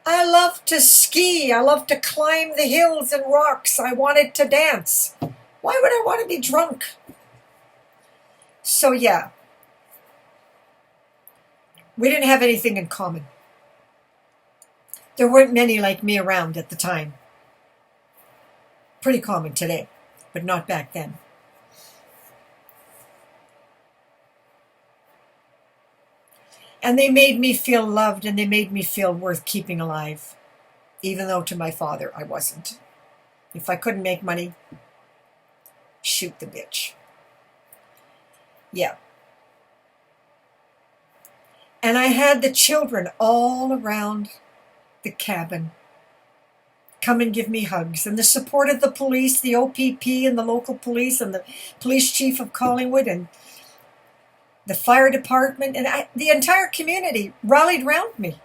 I love to ski. I love to climb the hills and rocks. I wanted to dance. Why would I want to be drunk? So yeah, we didn't have anything in common. There weren't many like me around at the time. Pretty common today, but not back then. And they made me feel loved, and they made me feel worth keeping alive, even though to my father I wasn't. If I couldn't make money, shoot the bitch. Yeah. And I had the children all around the cabin come and give me hugs, and the support of the police, the OPP and the local police and the police chief of Collingwood and the fire department and the entire community rallied around me.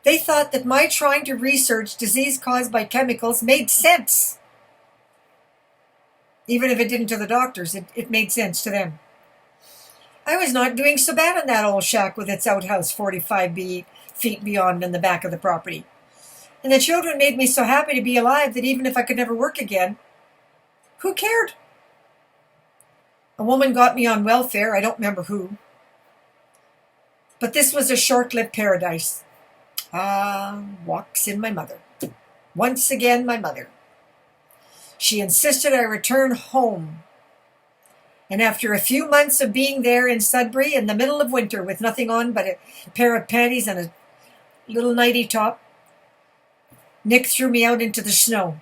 They thought that my trying to research disease caused by chemicals made sense. Even if it didn't to the doctors, it made sense to them. I was not doing so bad in that old shack with its outhouse 45 feet beyond in the back of the property. And the children made me so happy to be alive that even if I could never work again, who cared? A woman got me on welfare, I don't remember who. But this was a short-lived paradise. Walks in my mother. Once again, my mother. She insisted I return home. And after a few months of being there in Sudbury in the middle of winter with nothing on but a pair of panties and a little nightie top, Nick threw me out into the snow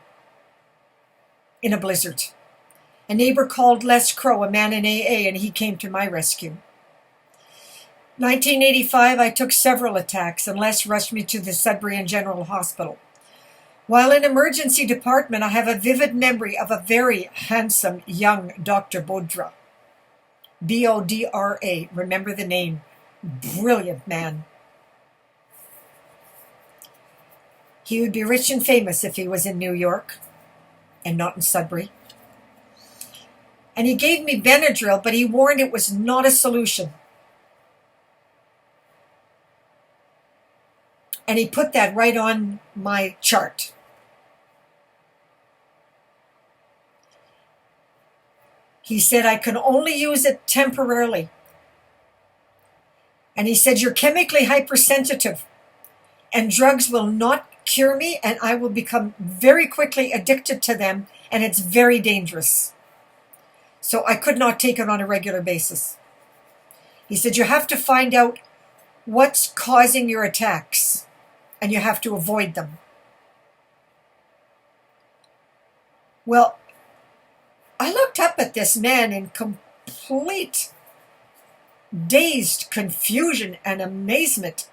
in a blizzard. A neighbor called Les Crow, a man in AA, and he came to my rescue. 1985, I took several attacks, and Les rushed me to the Sudbury and General Hospital. While in emergency department, I have a vivid memory of a very handsome young Dr. Bodra. Bodra, remember the name. Brilliant man. He would be rich and famous if he was in New York and not in Sudbury. And he gave me Benadryl, but he warned it was not a solution. And he put that right on my chart. He said I can only use it temporarily. And he said, you're chemically hypersensitive, and drugs will not cure me, and I will become very quickly addicted to them, and it's very dangerous. So I could not take it on a regular basis. He said, you have to find out what's causing your attacks, and you have to avoid them. Well, I looked up at this man in complete dazed confusion and amazement.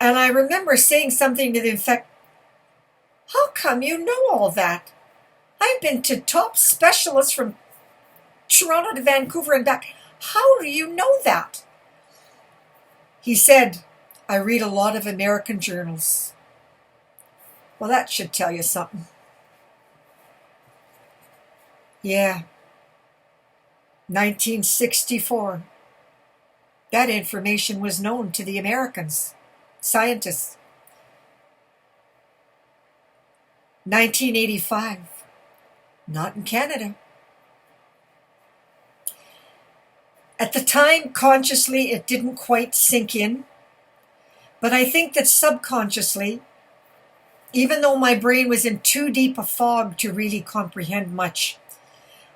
And I remember saying something to the effect, how come you know all that? I've been to top specialists from Toronto to Vancouver and back. How do you know that? He said, I read a lot of American journals. Well, that should tell you something. Yeah. 1964. That information was known to the Americans, scientists. 1985. Not in Canada. At the time, consciously, it didn't quite sink in. But I think that subconsciously, even though my brain was in too deep a fog to really comprehend much,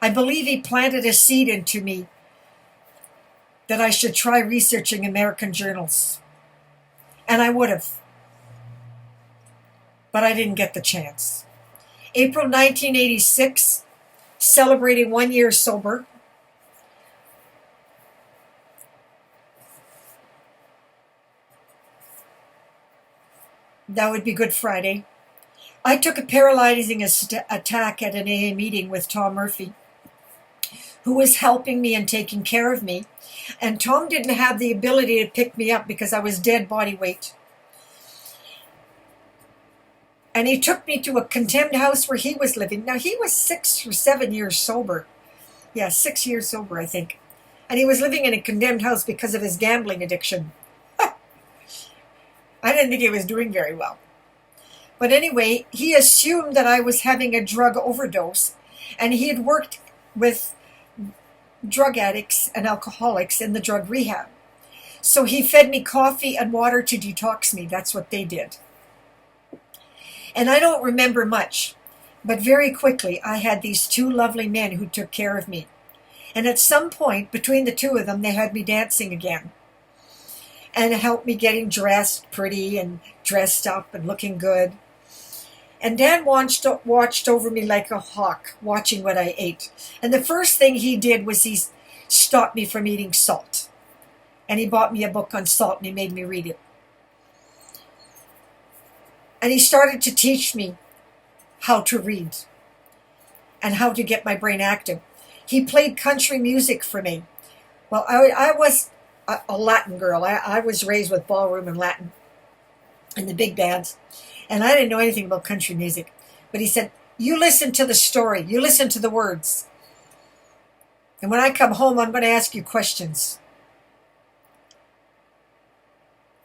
I believe he planted a seed into me that I should try researching American journals. And I would have. But I didn't get the chance. April 1986, celebrating 1 year sober. That would be Good Friday. I took a paralyzing attack at an AA meeting with Tom Murphy, who was helping me and taking care of me. And Tom didn't have the ability to pick me up because I was dead body weight. And he took me to a condemned house where he was living. Now, he was 6 or 7 years sober. Yeah, 6 years sober, I think. And he was living in a condemned house because of his gambling addiction. I didn't think he was doing very well. But anyway, he assumed that I was having a drug overdose. And he had worked with drug addicts and alcoholics in the drug rehab. So he fed me coffee and water to detox me. That's what they did. And I don't remember much, but very quickly I had these two lovely men who took care of me. And at some point, between the two of them, they had me dancing again. And helped me getting dressed pretty and dressed up and looking good. And Dan watched over me like a hawk, watching what I ate. And the first thing he did was he stopped me from eating salt. And he bought me a book on salt and he made me read it. And he started to teach me how to read and how to get my brain active. He played country music for me. Well, I was a Latin girl. I was raised with ballroom and Latin and the big bands. And I didn't know anything about country music. But he said, you listen to the story. You listen to the words. And when I come home, I'm going to ask you questions.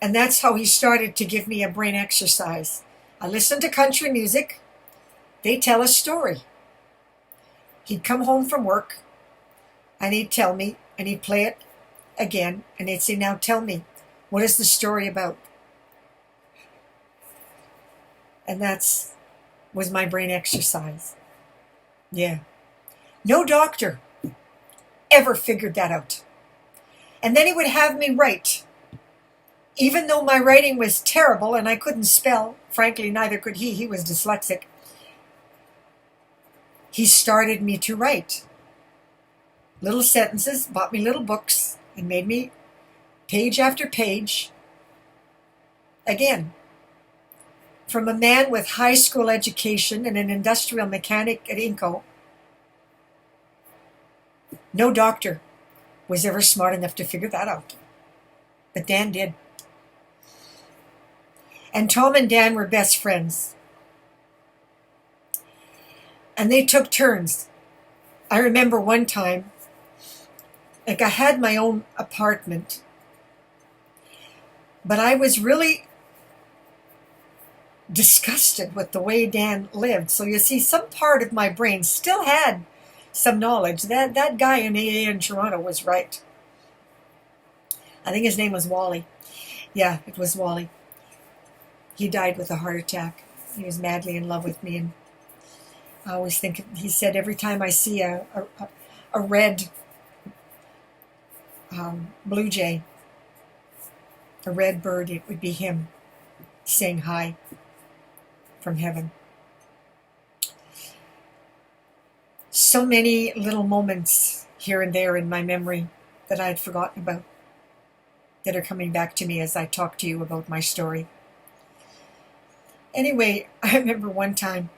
And that's how he started to give me a brain exercise. I listened to country music. They tell a story. He'd come home from work, and he'd tell me, and he'd play it again, and he'd say, now tell me, what is the story about? And was my brain exercise. Yeah. No doctor ever figured that out. And then he would have me write. Even though my writing was terrible and I couldn't spell, frankly, neither could he. He was dyslexic. He started me to write little sentences, bought me little books, and made me page after page. Again, from a man with high school education and an industrial mechanic at Inco, no doctor was ever smart enough to figure that out. But Dan did. And Tom and Dan were best friends. And they took turns. I remember one time, like I had my own apartment, but I was really disgusted with the way Dan lived. So you see, some part of my brain still had some knowledge. That guy in AA in Toronto was right. I think his name was Wally. Yeah, it was Wally. He died with a heart attack. He was madly in love with me, and I always think, he said, every time I see a red blue jay, a red bird, it would be him saying hi from heaven. So many little moments here and there in my memory that I had forgotten about that are coming back to me as I talk to you about my story. Anyway, I remember one time,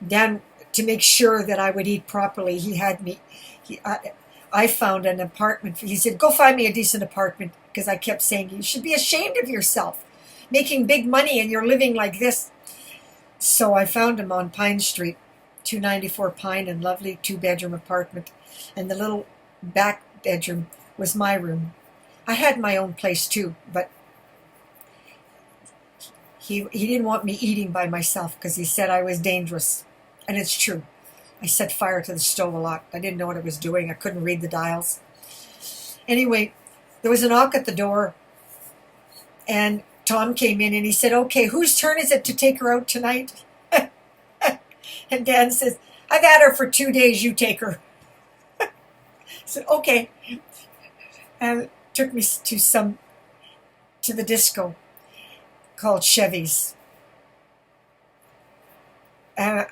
Dan, to make sure that I would eat properly, he had me, I found an apartment. He said, go find me a decent apartment, because I kept saying, you should be ashamed of yourself, making big money and you're living like this. So I found him on Pine Street, 294 Pine, and lovely 2-bedroom apartment. And the little back bedroom was my room. I had my own place too, but he didn't want me eating by myself because he said I was dangerous. And it's true. I set fire to the stove a lot. I didn't know what I was doing. I couldn't read the dials. Anyway, there was a knock at the door, and Tom came in and he said, okay, whose turn is it to take her out tonight? And Dan says, I've had her for 2 days, you take her. I said, okay. And took me to the disco called Chevy's. And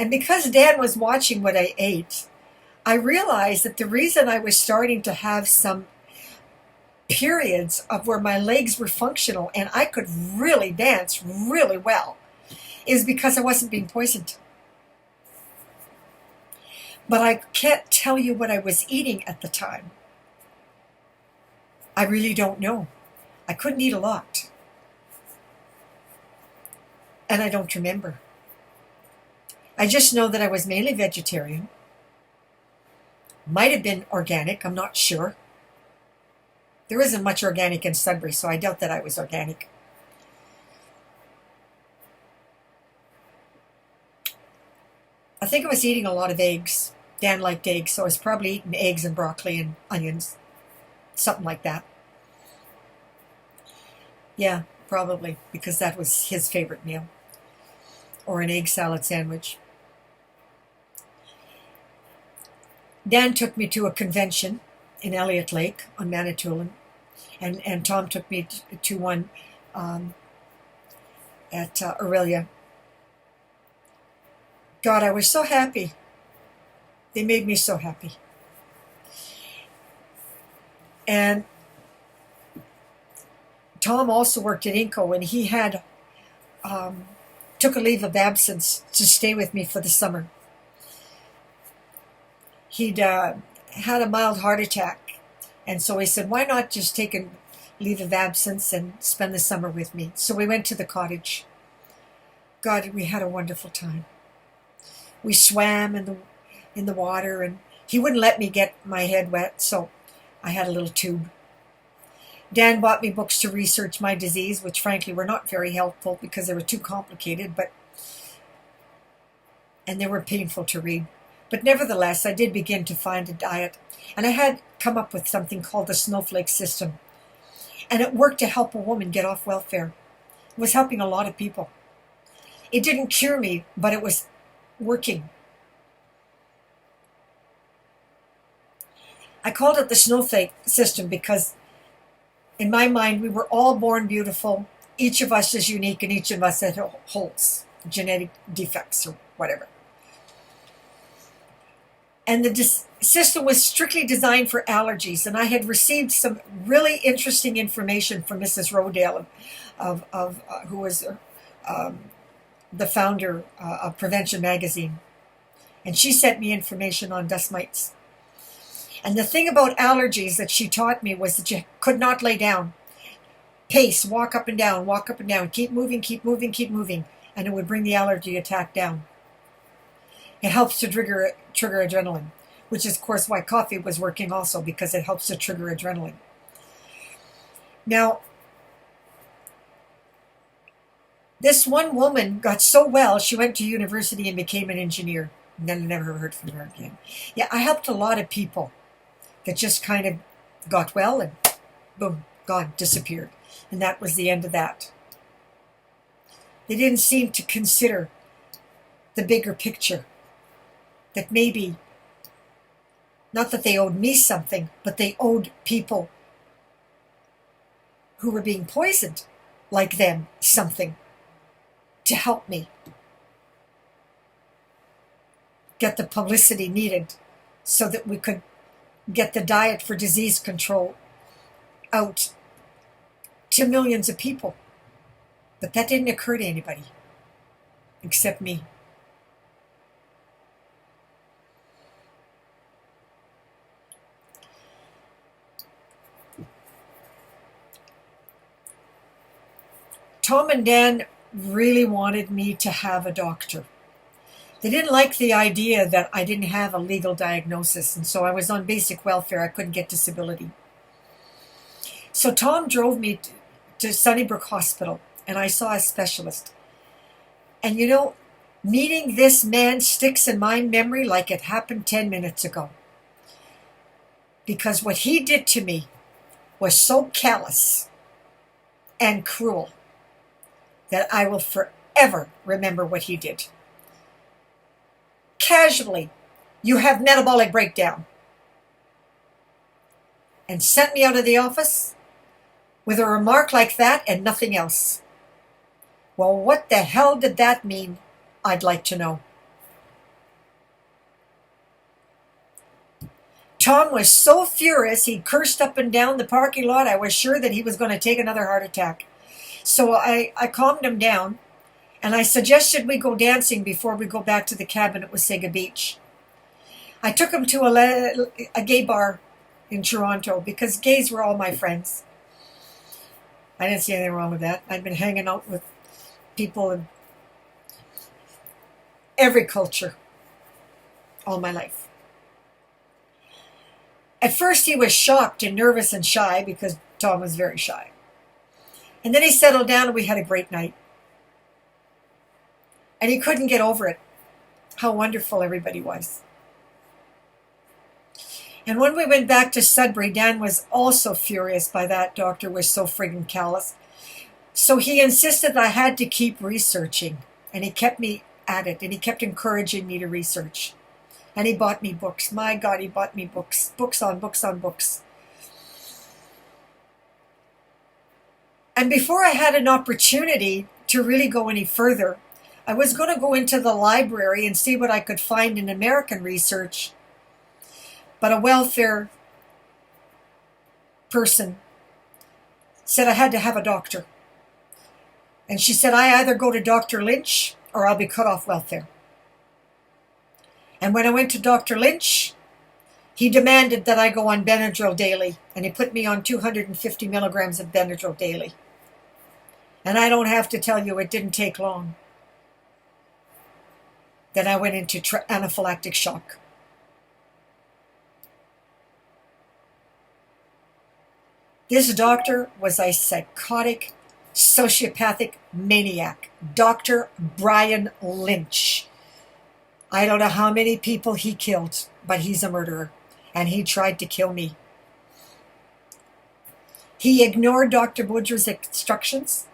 because Dan was watching what I ate, I realized that the reason I was starting to have some periods of where my legs were functional and I could really dance really well is because I wasn't being poisoned. But I can't tell you what I was eating at the time. I really don't know. I couldn't eat a lot. And I don't remember. I just know that I was mainly vegetarian. Might have been organic, I'm not sure. There isn't much organic in Sudbury, so I doubt that I was organic. I think I was eating a lot of eggs. Dan liked eggs, so I was probably eating eggs and broccoli and onions. something like that. Yeah, probably, because that was his favorite meal. Or an egg salad sandwich. Dan took me to a convention in Elliott Lake on Manitoulin, and Tom took me to one at Aurelia. God, I was so happy. They made me so happy. And Tom also worked at Inco, and he had took a leave of absence to stay with me for the summer. He'd had a mild heart attack, and so he said, why not just take a leave of absence and spend the summer with me? So we went to the cottage. God, we had a wonderful time. We swam in the water, and he wouldn't let me get my head wet, so I had a little tube. Dan bought me books to research my disease, which frankly were not very helpful because they were too complicated, and they were painful to read. But nevertheless, I did begin to find a diet, and I had come up with something called the snowflake system. And it worked to help a woman get off welfare. It was helping a lot of people. It didn't cure me, but it was working. I called it the snowflake system because in my mind, we were all born beautiful. Each of us is unique, and each of us had holes, genetic defects or whatever. And the system was strictly designed for allergies. And I had received some really interesting information from Mrs. Rodale, who was the founder of Prevention Magazine. And she sent me information on dust mites. And the thing about allergies that she taught me was that you could not lay down. Pace, walk up and down, keep moving, keep moving, keep moving, and it would bring the allergy attack down. It helps to trigger adrenaline, which is, of course, why coffee was working also, because it helps to trigger adrenaline. Now, this one woman got so well, she went to university and became an engineer. And then I never heard from her again. Yeah, I helped a lot of people that just kind of got well and boom, gone, disappeared. And that was the end of that. They didn't seem to consider the bigger picture. That maybe, not that they owed me something, but they owed people who were being poisoned like them something to help me get the publicity needed so that we could get the diet for disease control out to millions of people. But that didn't occur to anybody except me. Tom and Dan really wanted me to have a doctor. They didn't like the idea that I didn't have a legal diagnosis, and so I was on basic welfare. I couldn't get disability. So Tom drove me to Sunnybrook Hospital, and I saw a specialist. And you know, meeting this man sticks in my memory like it happened 10 minutes ago. Because what he did to me was so callous and cruel that I will forever remember what he did. Casually, you have metabolic breakdown. And sent me out of the office with a remark like that and nothing else. Well, what the hell did that mean? I'd like to know. Tom was so furious, he cursed up and down the parking lot. I was sure that he was going to take another heart attack. So I calmed him down, and I suggested we go dancing before we go back to the cabin at Wasaga Beach. I took him to a gay bar in Toronto because gays were all my friends. I didn't see anything wrong with that. I'd been hanging out with people in every culture all my life. At first he was shocked and nervous and shy because Tom was very shy. And then he settled down and we had a great night. And he couldn't get over it, how wonderful everybody was. And when we went back to Sudbury, Dan was also furious by that doctor was so friggin' callous. So he insisted I had to keep researching. And he kept me at it. And he kept encouraging me to research. And he bought me books. My God, he bought me books. Books on books on books. And before I had an opportunity to really go any further, I was going to go into the library and see what I could find in American research. But a welfare person said I had to have a doctor. And she said, I either go to Dr. Lynch or I'll be cut off welfare. And when I went to Dr. Lynch, he demanded that I go on Benadryl daily. And he put me on 250 milligrams of Benadryl daily. And I don't have to tell you, it didn't take long. Then I went into anaphylactic shock. This doctor was a psychotic, sociopathic maniac. Dr. Brian Lynch. I don't know how many people he killed, but he's a murderer. And he tried to kill me. He ignored Dr. Boudreaux's instructions.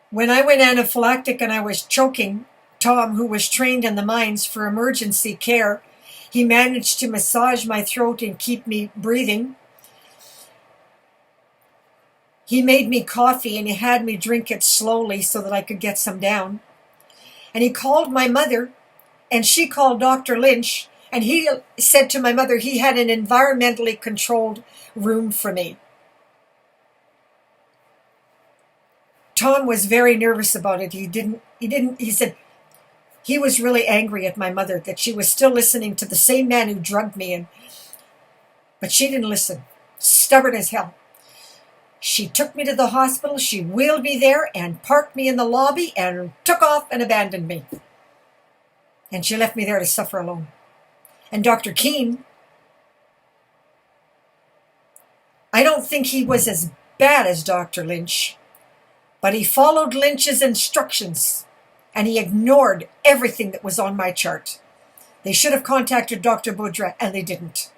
When I went anaphylactic and I was choking, Tom, who was trained in the mines for emergency care, he managed to massage my throat and keep me breathing. He made me coffee and he had me drink it slowly so that I could get some down. And he called my mother and she called Dr. Lynch and he said to my mother he had an environmentally controlled room for me. Tom was very nervous about it. He said he was really angry at my mother that she was still listening to the same man who drugged me, but she didn't listen. Stubborn as hell. She took me to the hospital, she wheeled me there and parked me in the lobby and took off and abandoned me. And she left me there to suffer alone. And Dr. Keene, I don't think he was as bad as Dr. Lynch, but he followed Lynch's instructions and he ignored everything that was on my chart. They should have contacted Dr. Boudreaux and they didn't.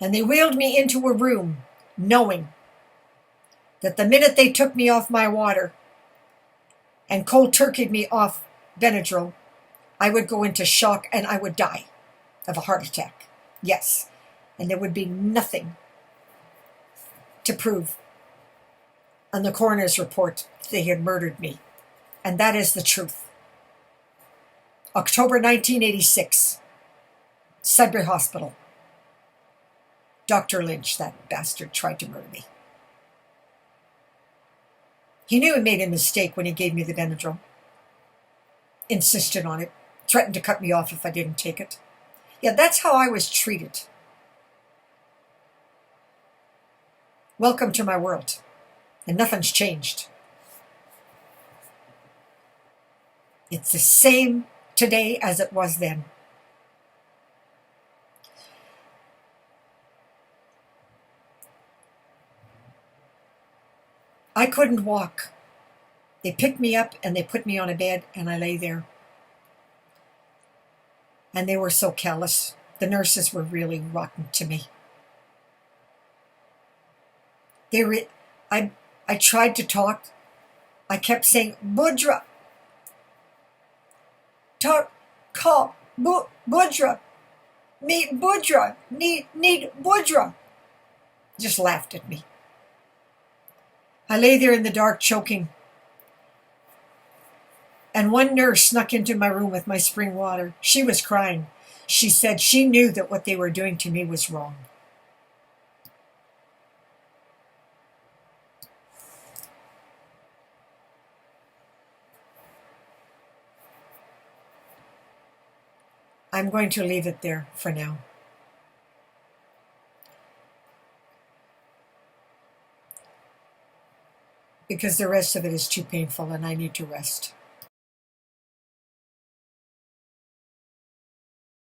And they wheeled me into a room knowing that the minute they took me off my water and cold turkeyed me off Benadryl, I would go into shock and I would die of a heart attack. Yes. And there would be nothing to prove on the coroner's report that they had murdered me. And that is the truth. October 1986, Sudbury Hospital. Dr. Lynch, that bastard, tried to murder me. He knew he made a mistake when he gave me the Benadryl. Insisted on it. Threatened to cut me off if I didn't take it. Yeah, that's how I was treated. Welcome to my world. And nothing's changed. It's the same today as it was then. I couldn't walk. They picked me up and they put me on a bed and I lay there. And they were so callous. The nurses were really rotten to me. I tried to talk. I kept saying, Boudreaux. Talk, call, Boudreaux. Meet Boudreaux. Need Boudreaux. Just laughed at me. I lay there in the dark choking. And one nurse snuck into my room with my spring water. She was crying. She said she knew that what they were doing to me was wrong. I'm going to leave it there for now. Because the rest of it is too painful and I need to rest.